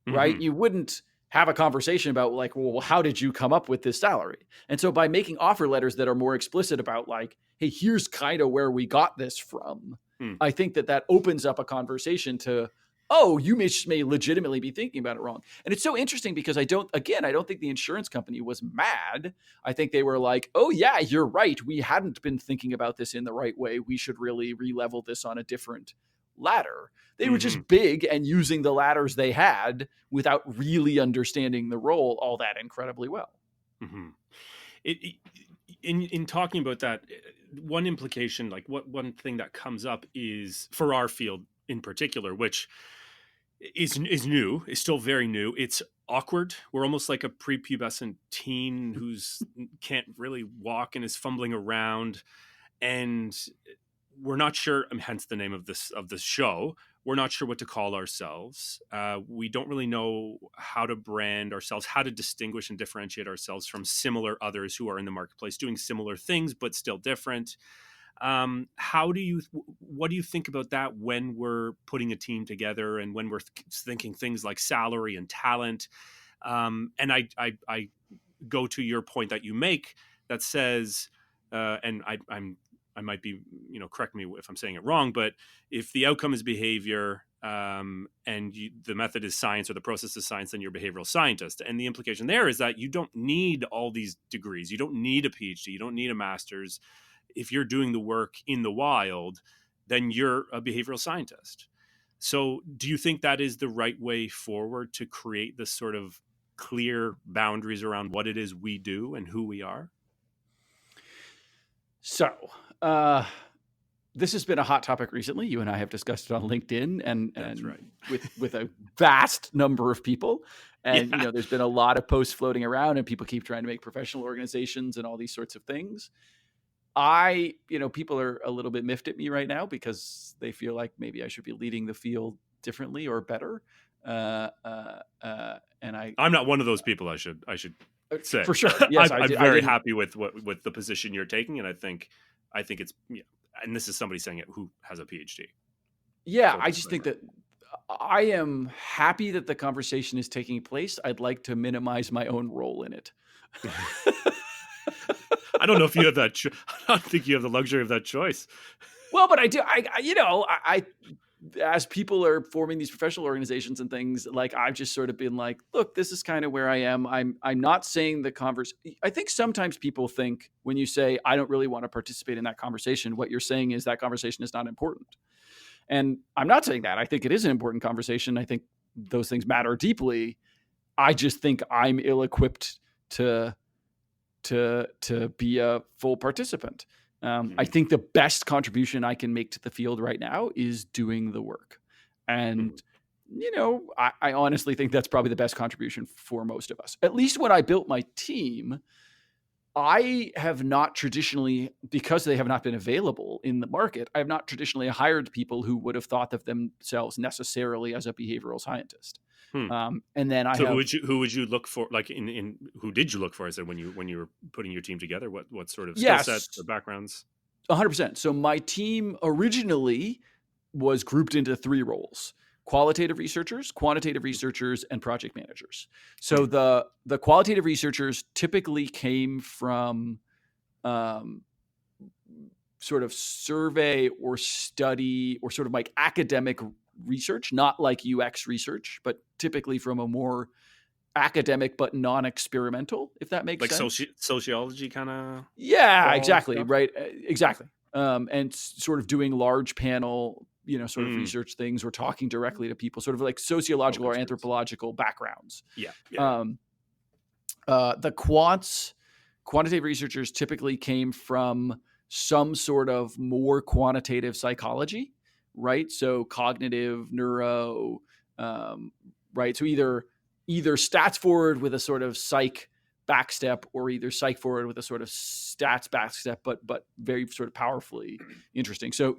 right? You wouldn't have a conversation about like, well, how did you come up with this salary? And so by making offer letters that are more explicit about like, hey, here's kind of where we got this from, I think that opens up a conversation to, oh, you may legitimately be thinking about it wrong. And it's so interesting because I don't think the insurance company was mad. I think they were like, oh yeah, you're right. We hadn't been thinking about this in the right way. We should really re-level this on a different ladder. They were just big and using the ladders they had without really understanding the role all that incredibly well. In talking about that, one implication, like one thing that comes up is for our field in particular, which is new, is still very new. It's awkward. We're almost like a prepubescent teen who's can't really walk and is fumbling around, and we're not sure. Hence the name of this show. We're not sure what to call ourselves. We don't really know how to brand ourselves, how to distinguish and differentiate ourselves from similar others who are in the marketplace doing similar things but still different. What do you think about that when we're putting a team together and when we're thinking things like salary and talent? And I go to your point that you make that says, and I might be, correct me if I'm saying it wrong, but if the outcome is behavior, the method is science or the process is science, then you're a behavioral scientist. And the implication there is that you don't need all these degrees. You don't need a PhD. You don't need a master's. If you're doing the work in the wild, then you're a behavioral scientist. So do you think that is the right way forward to create this sort of clear boundaries around what it is we do and who we are? So, this has been a hot topic recently. You and I have discussed it on LinkedIn and right. with a vast number of people. And, Yeah. there's been a lot of posts floating around and people keep trying to make professional organizations and all these sorts of things. People are a little bit miffed at me right now because they feel like maybe I should be leading the field differently or better. And I'm not one of those people. I should say for sure. Yes, I'm very happy with the position you're taking, and I think it's and this is somebody saying it who has a PhD. Yeah, I just think that I am happy that the conversation is taking place. I'd like to minimize my own role in it. I don't know if you have that. I don't think you have the luxury of that choice. Well, but I do. I as people are forming these professional organizations and things, like I've just sort of been like, look, this is kind of where I am. I'm not saying the I think sometimes people think when you say I don't really want to participate in that conversation, what you're saying is that conversation is not important. And I'm not saying that. I think it is an important conversation. I think those things matter deeply. I just think I'm ill-equipped to be a full participant. I think the best contribution I can make to the field right now is doing the work. And, I honestly think that's probably the best contribution for most of us. At least when I built my team, I have not traditionally, because they have not been available in the market, I have not traditionally hired people who would have thought of themselves necessarily as a behavioral scientist. And then who would you look for? Like in who did you look for? I said when you were putting your team together, what sort of skill sets or backgrounds? 100%. So my team originally was grouped into 3 roles: qualitative researchers, quantitative researchers, and project managers. So the qualitative researchers typically came from sort of survey or study or sort of like academic research, not like UX research, but typically from a more academic but non-experimental, if that makes sense. Like sociology kind of? Yeah, exactly. Stuff. Right. Exactly. And sort of doing large panel, sort of research things or talking directly to people, sort of like sociological or anthropological backgrounds. Yeah. The quantitative researchers typically came from some sort of more quantitative psychology, right? So cognitive, neuro, right? So either stats forward with a sort of psych backstep, or either psych forward with a sort of stats backstep, but very sort of powerfully interesting. So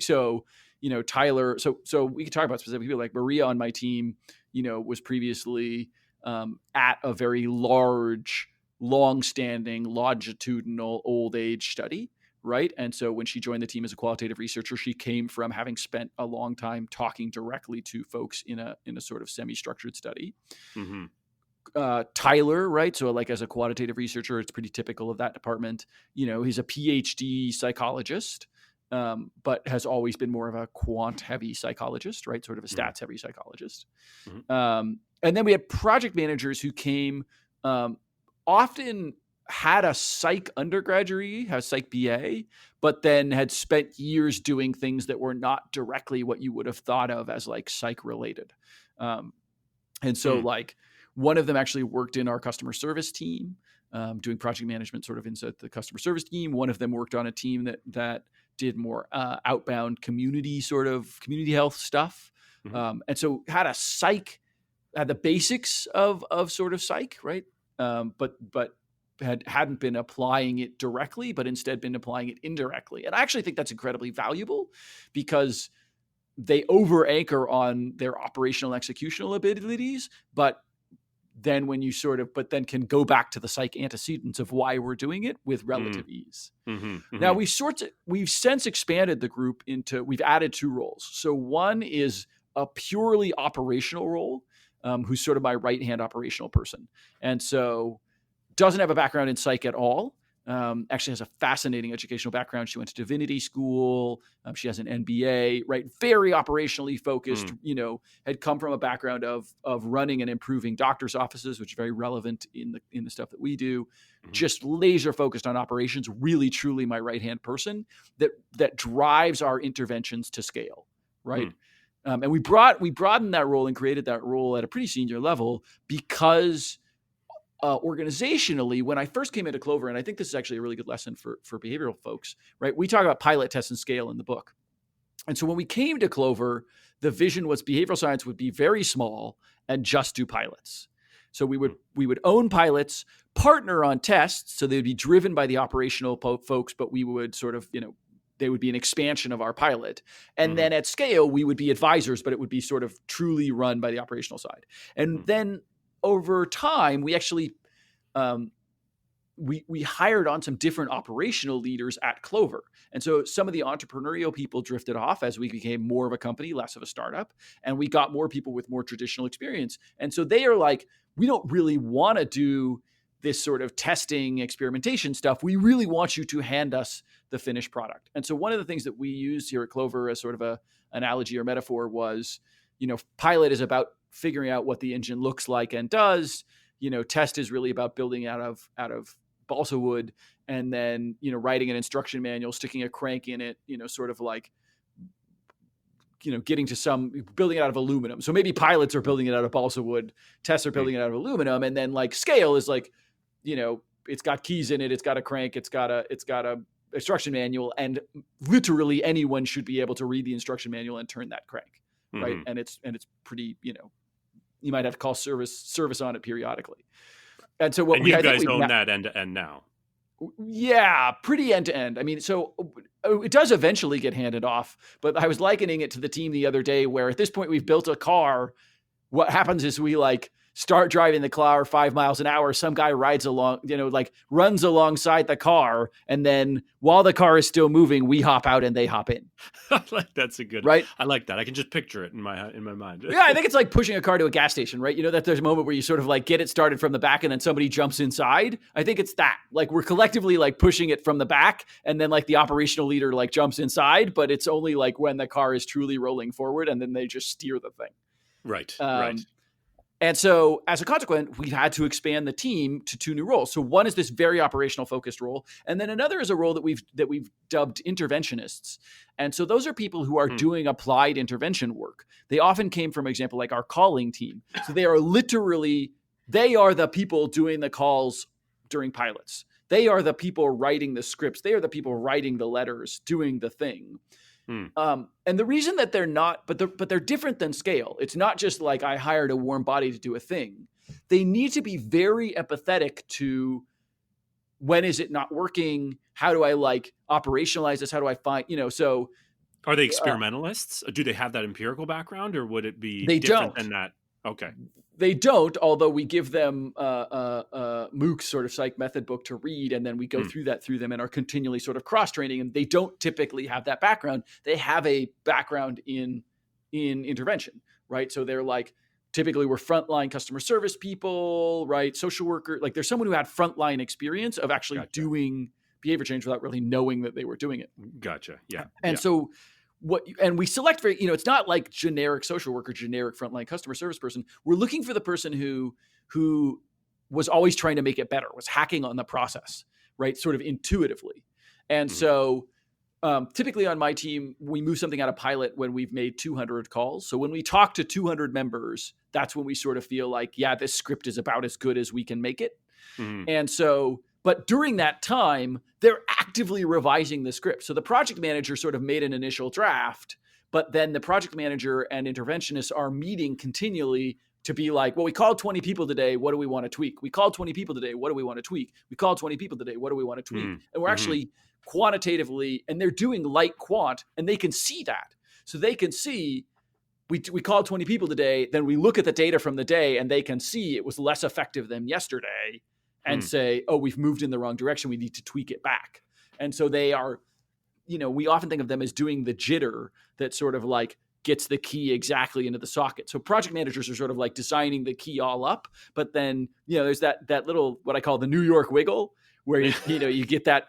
Tyler. So we can talk about specific people like Maria on my team. Was previously at a very large, long-standing, longitudinal old age study. Right. And so when she joined the team as a qualitative researcher, she came from having spent a long time talking directly to folks in a sort of semi-structured study. Mm-hmm. Tyler, right? So like as a quantitative researcher, it's pretty typical of that department. He's a PhD psychologist, but has always been more of a quant-heavy psychologist, right? Sort of a stats-heavy psychologist. Mm-hmm. And then we had project managers who came often had a psych undergraduate degree, has psych BA, but then had spent years doing things that were not directly what you would have thought of as like psych related. And so like one of them actually worked in our customer service team, doing project management sort of inside the customer service team. One of them worked on a team that did more outbound community health stuff. Mm-hmm. And so had the basics of sort of psych, right? But hadn't been applying it directly, but instead been applying it indirectly. And I actually think that's incredibly valuable because they over anchor on their operational executional abilities, but then then can go back to the psych antecedents of why we're doing it with relative ease. Mm-hmm, mm-hmm. Now we've since expanded the group we've added 2 roles. So one is a purely operational role, who's sort of my right-hand operational person. And so doesn't have a background in psych at all, actually has a fascinating educational background. She went to divinity school. She has an MBA, right? Very operationally focused, had come from a background of running and improving doctors' offices, which is very relevant in the stuff that we do. Just laser focused on operations, really, truly my right-hand person that drives our interventions to scale, right? And we broadened that role and created that role at a pretty senior level because organizationally, when I first came into Clover, and I think this is actually a really good lesson for behavioral folks, right? We talk about pilot, test, and scale in the book. And so when we came to Clover, the vision was behavioral science would be very small and just do pilots. So we would own pilots, partner on tests, so they'd be driven by the operational folks, but we would sort of, they would be an expansion of our pilot. And then at scale, we would be advisors, but it would be sort of truly run by the operational side. And then over time, we actually we hired on some different operational leaders at Clover. And so some of the entrepreneurial people drifted off as we became more of a company, less of a startup. And we got more people with more traditional experience. And so they are like, we don't really want to do this sort of testing, experimentation stuff. We really want you to hand us the finished product. And so one of the things that we used here at Clover as sort of a analogy or metaphor was, pilot is about figuring out what the engine looks like and does. Test is really about building out of balsa wood, and then writing an instruction manual, sticking a crank in it. Sort of like getting to some building it out of aluminum. So maybe pilots are building it out of balsa wood, tests are building it out of aluminum, and then like scale is like it's got keys in it, it's got a crank, it's got a instruction manual, and literally anyone should be able to read the instruction manual and turn that crank, right? And it's pretty you might have to call service on it periodically. And so what you guys own that end to end now. Yeah, pretty end to end. I mean, so it does eventually get handed off, but I was likening it to the team the other day where at this point we've built a car. What happens is we start driving the car 5 miles an hour. Some guy rides along, runs alongside the car. And then while the car is still moving, we hop out and they hop in. That's a good, right? I like that. I can just picture it in my mind. Yeah. I think it's like pushing a car to a gas station, right? That there's a moment where you sort of get it started from the back and then somebody jumps inside. I think it's that we're collectively pushing it from the back, and then the operational leader jumps inside, but it's only when the car is truly rolling forward, and then they just steer the thing. Right. Right. And so as a consequence, we've had to expand the team to 2 new roles. So one is this very operational focused role. And then another is a role that we've dubbed interventionists. And so those are people who are doing applied intervention work. They often came from, example, our calling team. So they are the people doing the calls during pilots. They are the people writing the scripts. They are the people writing the letters, doing the thing. And the reason that they're not, but they're different than scale. It's not just I hired a warm body to do a thing. They need to be very empathetic to when is it not working? How do I operationalize this? How do I find, so. Are they experimentalists? Do they have that empirical background, or would it be don't. different than that? Okay. They don't, although we give them MOOC's sort of psych method book to read, and then we go through them and are continually sort of cross-training, and they don't typically have that background. They have a background in intervention, right? So they're typically we're frontline customer service people, right? Social worker, there's someone who had frontline experience of actually doing behavior change without really knowing that they were doing it. Gotcha. Yeah. And so and we select very, it's not generic social worker, generic frontline customer service person. We're looking for the person who was always trying to make it better, was hacking on the process, right? Sort of intuitively. And so typically on my team, we move something out of pilot when we've made 200 calls. So when we talk to 200 members, that's when we sort of feel this script is about as good as we can make it. And so, but during that time, they're actively revising the script. So the project manager sort of made an initial draft, but then the project manager and interventionists are meeting continually to be well, we called 20 people today. What do we want to tweak? We called 20 people today. What do we want to tweak? We called 20 people today. What do we want to tweak? And we're actually quantitatively, and they're doing light quant, and they can see that. So they can see we called 20 people today. Then we look at the data from the day, and they can see it was less effective than yesterday. And say, oh, we've moved in the wrong direction. We need to tweak it back. And so they are, we often think of them as doing the jitter that sort of gets the key exactly into the socket. So project managers are sort of designing the key all up. But then, there's that little, what I call the New York wiggle, where you get that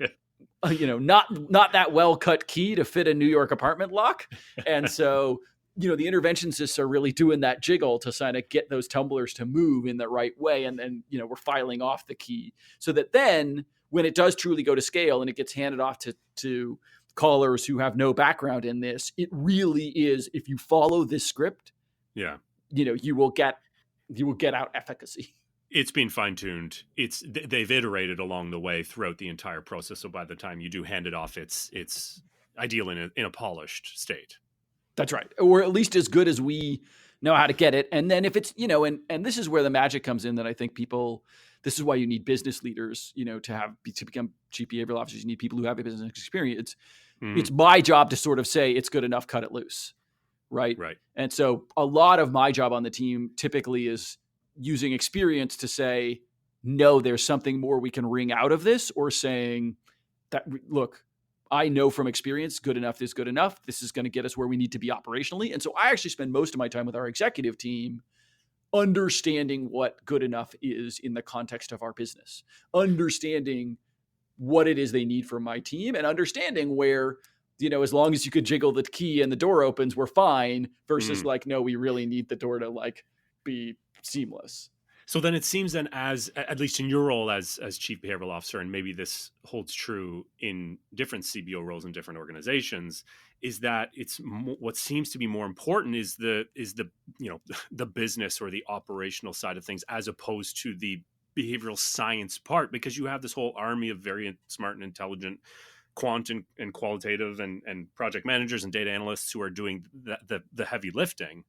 not that well cut key to fit a New York apartment lock, and so the interventionists are really doing that jiggle to kind of get those tumblers to move in the right way, and then we're filing off the key so that then when it does truly go to scale and it gets handed off to callers who have no background in this, it really is, if you follow this script, you will get out efficacy. It's been fine-tuned. They've iterated along the way throughout the entire process. So by the time you do hand it off, it's ideal in a polished state. That's right. Or at least as good as we know how to get it. And then if it's, and this is where the magic comes in, that I think this is why you need business leaders, to become chief behavioral officers. You need people who have a business experience. It's my job to sort of say it's good enough, cut it loose. Right. And so a lot of my job on the team typically is using experience to say, no, there's something more we can wring out of this, or saying that, look, I know from experience, good enough is good enough. This is going to get us where we need to be operationally. And so I actually spend most of my time with our executive team understanding what good enough is in the context of our business, understanding what it is they need from my team, and understanding where, as long as you could jiggle the key and the door opens, we're fine, versus no, we really need the door to be seamless. So then it seems then, as at least in your role as chief behavioral officer, and maybe this holds true in different CBO roles in different organizations, is that it's what seems to be more important is the the business or the operational side of things, as opposed to the behavioral science part, because you have this whole army of very smart and intelligent quant and qualitative and project managers and data analysts who are doing the heavy lifting.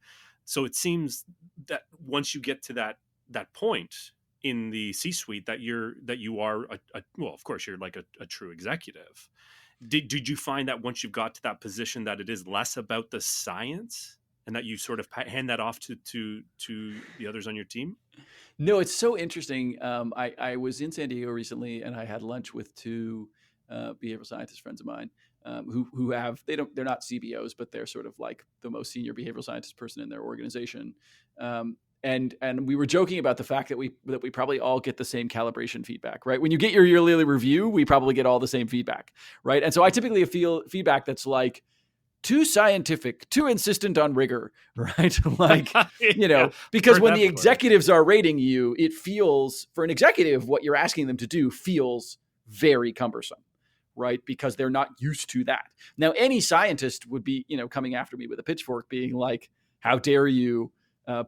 So it seems that once you get to that point in the C-suite, that you are well, of course, you're like a true executive. Did you find that once you've got to that position that it is less about the science, and that you sort of hand that off to the others on your team? No, it's so interesting. I was in San Diego recently, and I had lunch with two behavioral scientist friends of mine who have, they're not CBOs, but they're sort of like the most senior behavioral scientist person in their organization. And we were joking about the fact that we probably all get the same calibration feedback, right? When you get your yearly review, we probably get all the same feedback, right? And so I typically feel feedback that's like too scientific, too insistent on rigor, right? Because when the executives are rating you, it feels, for an executive, what you're asking them to do feels very cumbersome, right? Because they're not used to that. Now, any scientist would be, coming after me with a pitchfork, being like, how dare you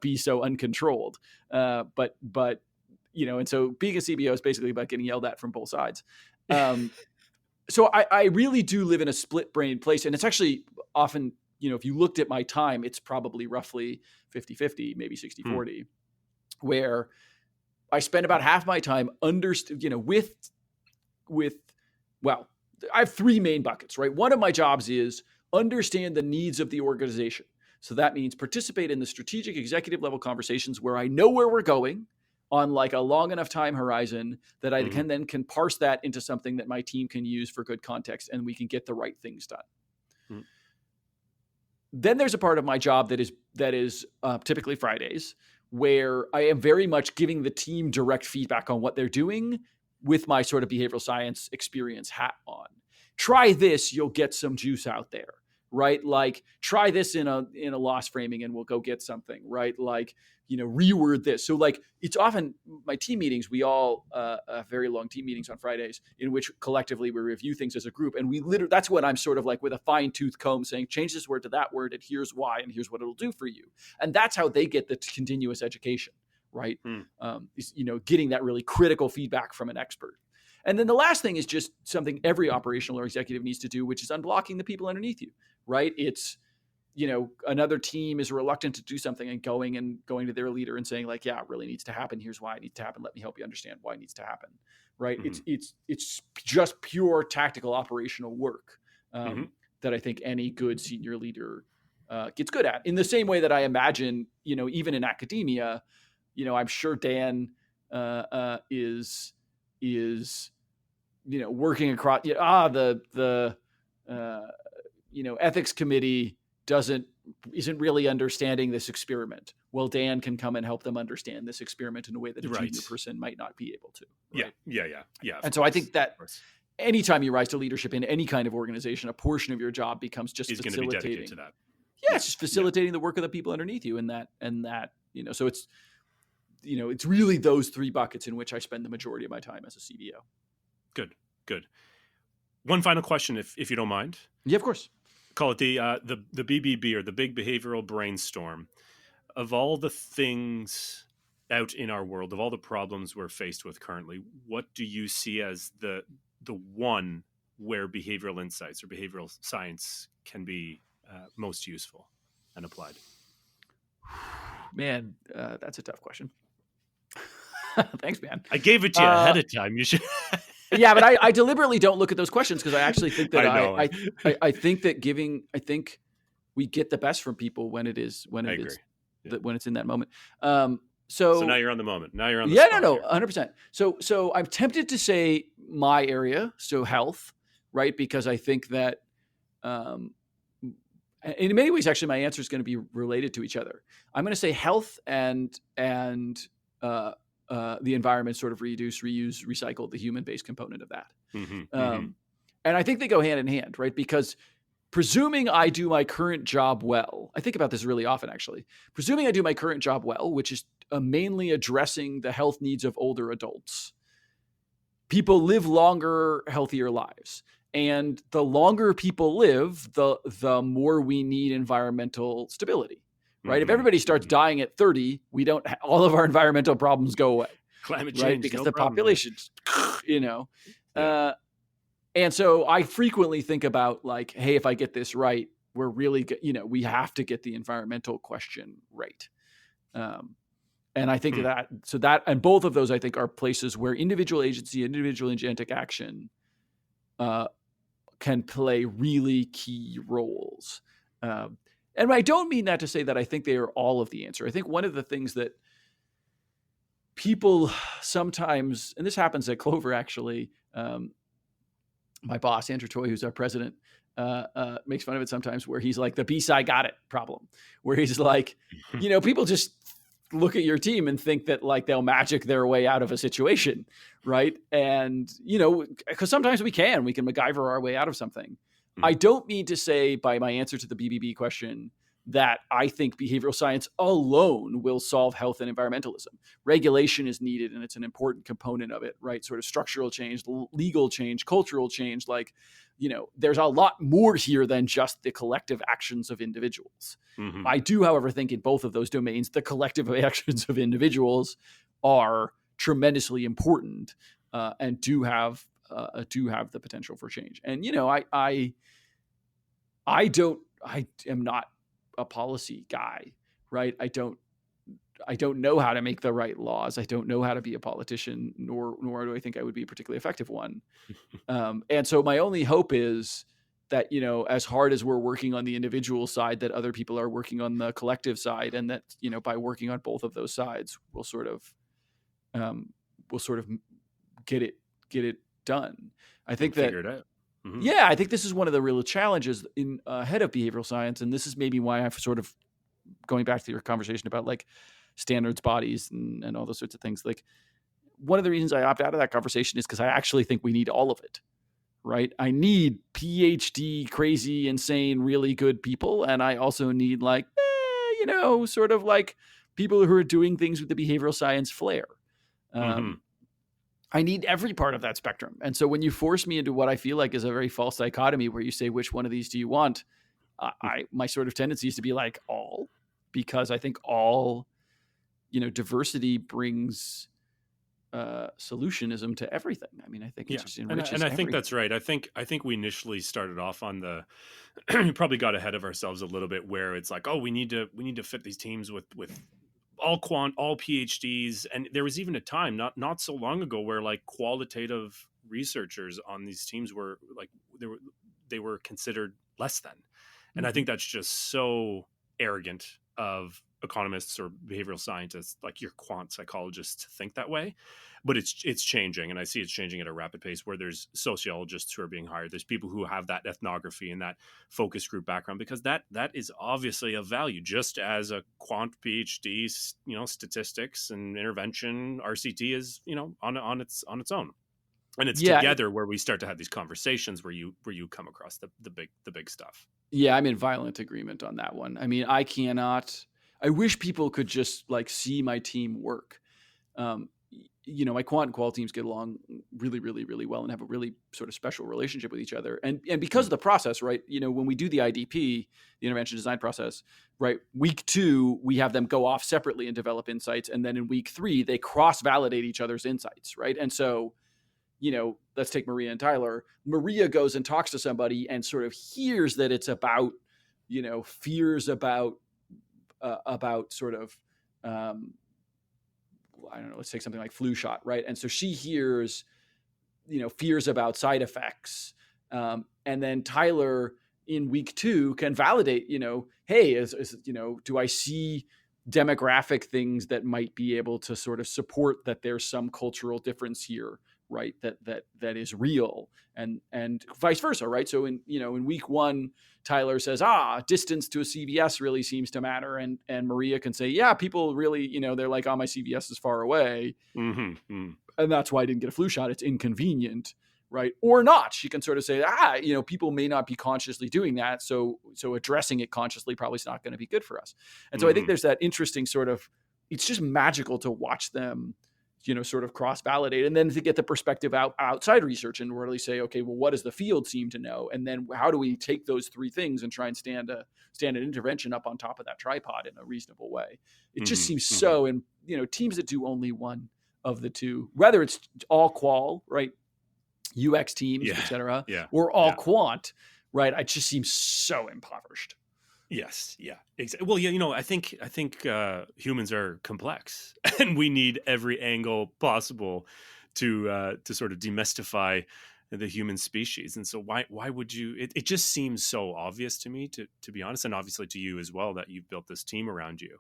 be so uncontrolled? But and so being a CBO is basically about getting yelled at from both sides. So I really do live in a split brain place. And it's actually often, if you looked at my time, it's probably roughly 50-50, maybe 60-40, where I spend about half my time I have three main buckets, right? One of my jobs is understand the needs of the organization. So that means participate in the strategic executive level conversations where I know where we're going on like a long enough time horizon that I can parse that into something that my team can use for good context, and we can get the right things done. Then there's a part of my job that is typically Fridays, where I am very much giving the team direct feedback on what they're doing with my sort of behavioral science experience hat on. Try this, you'll get some juice out there, right? Like try this in a loss framing and we'll go get something, right? Like, reword this. So like it's often my team meetings, we all have very long team meetings on Fridays in which collectively we review things as a group. And that's when I'm sort of like with a fine tooth comb saying, change this word to that word and here's why, and here's what it'll do for you. And that's how they get the continuous education, right? Getting that really critical feedback from an expert. And then the last thing is just something every operational or executive needs to do, which is unblocking the people underneath you, right? It's, another team is reluctant to do something and going to their leader and saying like, yeah, it really needs to happen. Here's why it needs to happen. Let me help you understand why it needs to happen. Right. It's just pure tactical operational work that I think any good senior leader gets good at, in the same way that I imagine, even in academia, I'm sure Dan is working across the ethics committee doesn't isn't really understanding this experiment. Well, Dan can come and help them understand this experiment in a way that a junior person might not be able to. Right? Yeah. And so I think that anytime you rise to leadership in any kind of organization, a portion of your job becomes just facilitating. Going to be dedicated to that. Yeah, it's just facilitating the work of the people underneath you, and that so it's it's really those three buckets in which I spend the majority of my time as a CBO. Good. One final question, if you don't mind. Yeah, of course. Call it the BBB, or the Big Behavioral Brainstorm. Of all the things out in our world, of all the problems we're faced with currently, what do you see as the one where behavioral insights or behavioral science can be most useful and applied? Man, that's a tough question. Thanks, man. I gave it to you ahead of time. You should. Yeah, but I deliberately don't look at those questions because I actually think that I think we get the best from people when it's in that moment. So now you're on the moment. Now you're on the spot. Yeah, no, 100%. So I'm tempted to say my area, so health, right? Because I think that in many ways, actually, my answer is going to be related to each other. I'm going to say health and the environment, sort of reduce, reuse, recycle, the human-based component of that. And I think they go hand in hand, right? Because presuming I do my current job well, I think about this really often, actually. Presuming I do my current job well, which is mainly addressing the health needs of older adults, people live longer, healthier lives. And the longer people live, the more we need environmental stability, right? If everybody starts dying at 30, all of our environmental problems go away. Climate change, right? Because the population's, and so I frequently think about like, hey, if I get this right, we're really, we have to get the environmental question right. And I think and both of those, I think, are places where individual agency, individual agentic action, can play really key roles. And I don't mean that to say that I think they are all of the answer. I think one of the things that people sometimes, and this happens at Clover actually, my boss, Andrew Toy, who's our president, makes fun of it sometimes, where he's like the B-side got it problem, where he's like, people just look at your team and think that like they'll magic their way out of a situation, right? And, because sometimes we can MacGyver our way out of something. I don't mean to say by my answer to the BBB question that I think behavioral science alone will solve health and environmentalism. Regulation is needed, and it's an important component of it, right? Sort of structural change, legal change, cultural change. Like, there's a lot more here than just the collective actions of individuals. I do, however, think in both of those domains, the collective actions of individuals are tremendously important and do have the potential for change. And, I am not a policy guy, right? I don't know how to make the right laws. I don't know how to be a politician, nor do I think I would be a particularly effective one. And so my only hope is that, as hard as we're working on the individual side, that other people are working on the collective side, and that, by working on both of those sides, we'll sort of get it done. I think that, figure it out. Yeah, I think this is one of the real challenges in ahead of behavioral science. And this is maybe why I've sort of, going back to your conversation about like standards bodies and all those sorts of things. Like, one of the reasons I opt out of that conversation is because I actually think we need all of it, right? I need PhD, crazy, insane, really good people. And I also need like, sort of like people who are doing things with the behavioral science flair. I need every part of that spectrum. And so when you force me into what I feel like is a very false dichotomy where you say, which one of these do you want? My sort of tendency is to be like all, because I think all, diversity brings solutionism to everything. I mean, I think it just enriches and I think that's right. I think we initially started off on the we probably got ahead of ourselves a little bit, where it's like, oh, we need to fit these teams with all PhDs. And there was even a time not so long ago where like qualitative researchers on these teams were like, they were considered less than. And I think that's just so arrogant of economists or behavioral scientists, like your quant psychologists, think that way. But it's changing, and I see it's changing at a rapid pace, where there's sociologists who are being hired. There's people who have that ethnography and that focus group background, because that is obviously of value, just as a quant PhD, statistics and intervention RCT is, on its own. And it's together where we start to have these conversations where you come across the big stuff. Yeah, I'm in violent agreement on that one. I mean, I wish people could just like see my team work. My quant and qual teams get along really, really, really well and have a really sort of special relationship with each other. And because of the process, right? When we do the IDP, the intervention design process, right? Week 2, we have them go off separately and develop insights. And then in week 3, they cross-validate each other's insights, right? And so, let's take Maria and Tyler. Maria goes and talks to somebody and sort of hears that it's about, fears about sort of, I don't know, let's take something like flu shot, right? And so she hears, fears about side effects. And then Tyler in week 2 can validate, hey, do I see demographic things that might be able to sort of support that there's some cultural difference here, right? That is real, and vice versa, right? So in week 1, Tyler says, distance to a CVS really seems to matter. And Maria can say, yeah, people really, they're like, my CVS is far away. Mm-hmm. And that's why I didn't get a flu shot. It's inconvenient, right? Or not. She can sort of say, people may not be consciously doing that. So addressing it consciously probably is not going to be good for us. And so I think there's that interesting sort of, it's just magical to watch them, sort of cross-validate, and then to get the perspective outside research and really say, okay, well, what does the field seem to know? And then how do we take those 3 things and try and stand an intervention up on top of that tripod in a reasonable way? It just seems so, and, teams that do only one of the 2, whether it's all qual, right? UX teams, et cetera, or all quant, right? It just seems so impoverished. Yes. Yeah. Exactly. Well, I think humans are complex, and we need every angle possible to sort of demystify the human species. And so why would you? It just seems so obvious to me, to be honest, and obviously to you as well, that you've built this team around you.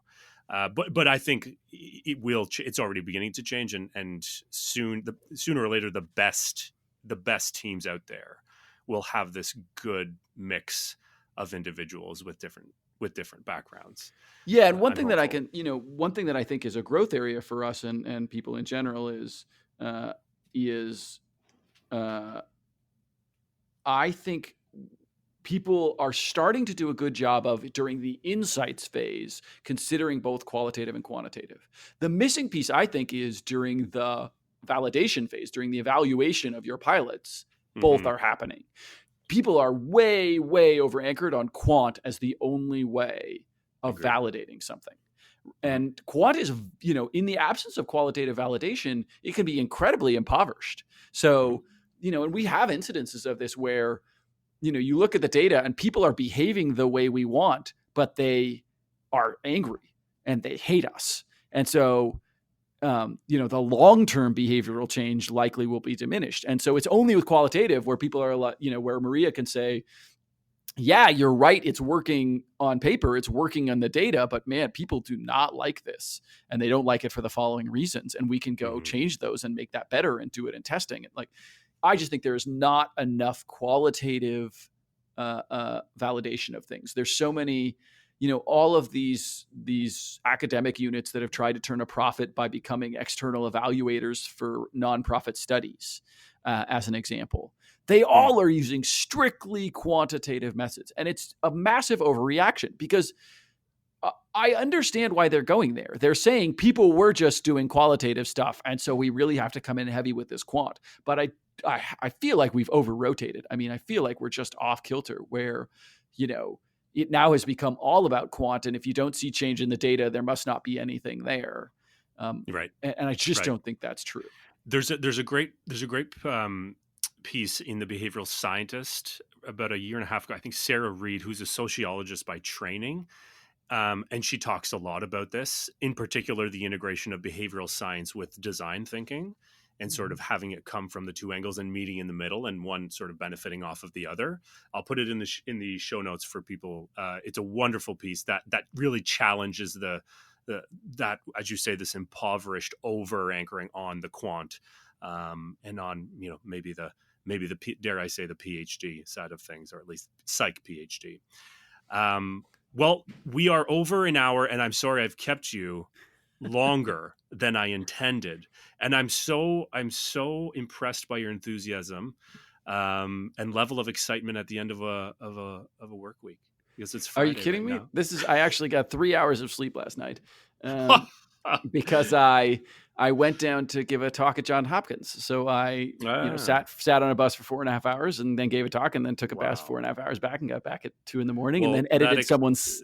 But I think it will. It's already beginning to change, and sooner or later, the best teams out there will have this good mix of individuals with different backgrounds. Yeah, and one thing that I think is a growth area for us and people in general is I think people are starting to do a good job of, during the insights phase, considering both qualitative and quantitative. The missing piece, I think, is during the validation phase, during the evaluation of your pilots, both are happening. People are way, way over anchored on quant as the only way of validating something. And quant is, in the absence of qualitative validation, it can be incredibly impoverished. So, and we have incidences of this where, you look at the data and people are behaving the way we want, but they are angry and they hate us. And so, the long-term behavioral change likely will be diminished. And so it's only with qualitative where people are, where Maria can say, yeah, you're right, it's working on paper, it's working on the data, but man, people do not like this, and they don't like it for the following reasons. And we can go change those and make that better and do it in testing. And I just think there's not enough qualitative validation of things. There's so many, all of these academic units that have tried to turn a profit by becoming external evaluators for nonprofit studies, as an example. They all are using strictly quantitative methods. And it's a massive overreaction, because I understand why they're going there. They're saying people were just doing qualitative stuff, and so we really have to come in heavy with this quant. But I feel like we've over-rotated. I mean, I feel like we're just off kilter, where, it now has become all about quant, and if you don't see change in the data, there must not be anything there. Right. And I just don't think that's true. There's a great piece in The Behavioral Scientist about a year and a half ago. I think Sarah Reed, who's a sociologist by training, and she talks a lot about this, in particular, the integration of behavioral science with design thinking. and sort of having it come from the two angles and meeting in the middle, and one sort of benefiting off of the other. I'll put it in the show notes for people. It's a wonderful piece that really challenges that, as you say, this impoverished over anchoring on the quant, and on, maybe the dare I say, the PhD side of things, or at least psych PhD. Well, we are over an hour, and I'm sorry I've kept you longer than I intended. And I'm so impressed by your enthusiasm and level of excitement at the end of a work week. Because it's Friday. Are you kidding me? Now. I actually got 3 hours of sleep last night because I went down to give a talk at Johns Hopkins. So I sat on a bus for 4.5 hours, and then gave a talk, and then took a bus 4.5 hours back, and got back at 2 a.m. and then edited someone's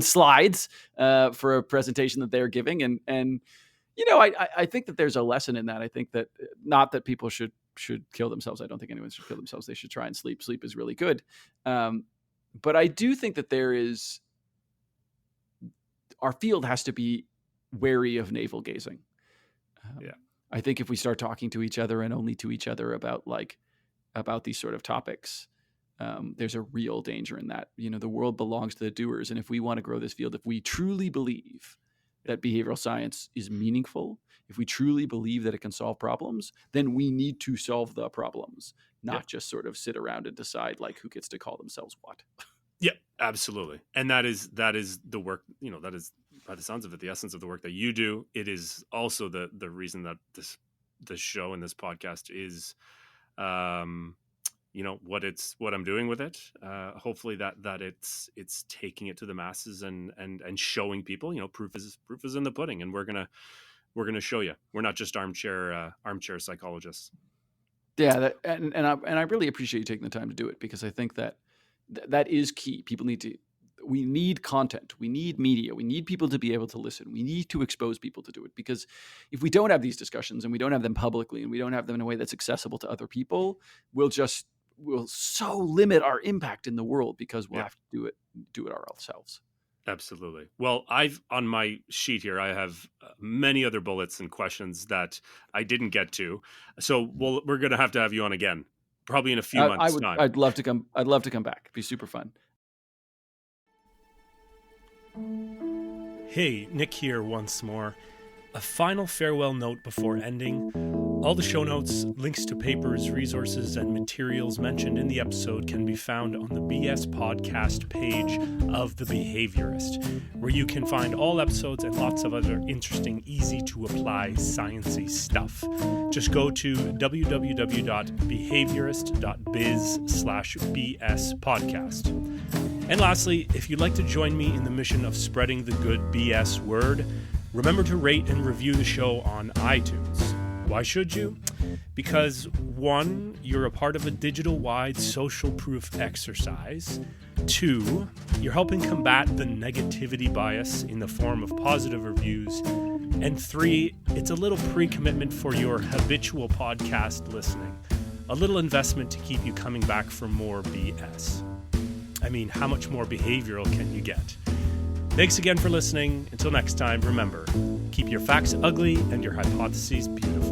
slides for a presentation that they're giving. And I think that there's a lesson in that. I think that not that people should kill themselves. I don't think anyone should kill themselves. They should try and sleep. Sleep is really good. But I do think that our field has to be wary of navel gazing. I think if we start talking to each other and only to each other about these sort of topics, there's a real danger in that. The world belongs to the doers. And if we want to grow this field, if we truly believe that behavioral science is meaningful, if we truly believe that it can solve problems, then we need to solve the problems, not just sort of sit around and decide who gets to call themselves what. Yeah, absolutely. And that is the work, that is, by the sounds of it, the essence of the work that you do. It is also the reason that this show and this podcast is, what I'm doing with it. Hopefully that it's taking it to the masses and showing people, proof is in the pudding, and we're gonna show you. We're not just armchair psychologists. Yeah, and I really appreciate you taking the time to do it, because I think that is key. We need content. We need media. We need people to be able to listen. We need to expose people to do it, because if we don't have these discussions, and we don't have them publicly, and we don't have them in a way that's accessible to other people, we'll so limit our impact in the world, because we'll have to do it ourselves. Absolutely. Well, on my sheet here, I have many other bullets and questions that I didn't get to. So we're going to have you on again, probably in a few months' time. I'd love to come back. It'd be super fun. Hey, Nick here once more. A final farewell note before ending. All the show notes, links to papers, resources, and materials mentioned in the episode can be found on the BS Podcast page of The Behaviorist, where you can find all episodes and lots of other interesting, easy-to-apply, sciencey stuff. Just go to www.behaviorist.biz/BS podcast. And lastly, if you'd like to join me in the mission of spreading the good BS word, remember to rate and review the show on iTunes. Why should you? Because 1, you're a part of a digital-wide social proof exercise. 2, you're helping combat the negativity bias in the form of positive reviews. And 3, it's a little pre-commitment for your habitual podcast listening. A little investment to keep you coming back for more BS. I mean, how much more behavioral can you get? Thanks again for listening. Until next time, remember, keep your facts ugly and your hypotheses beautiful.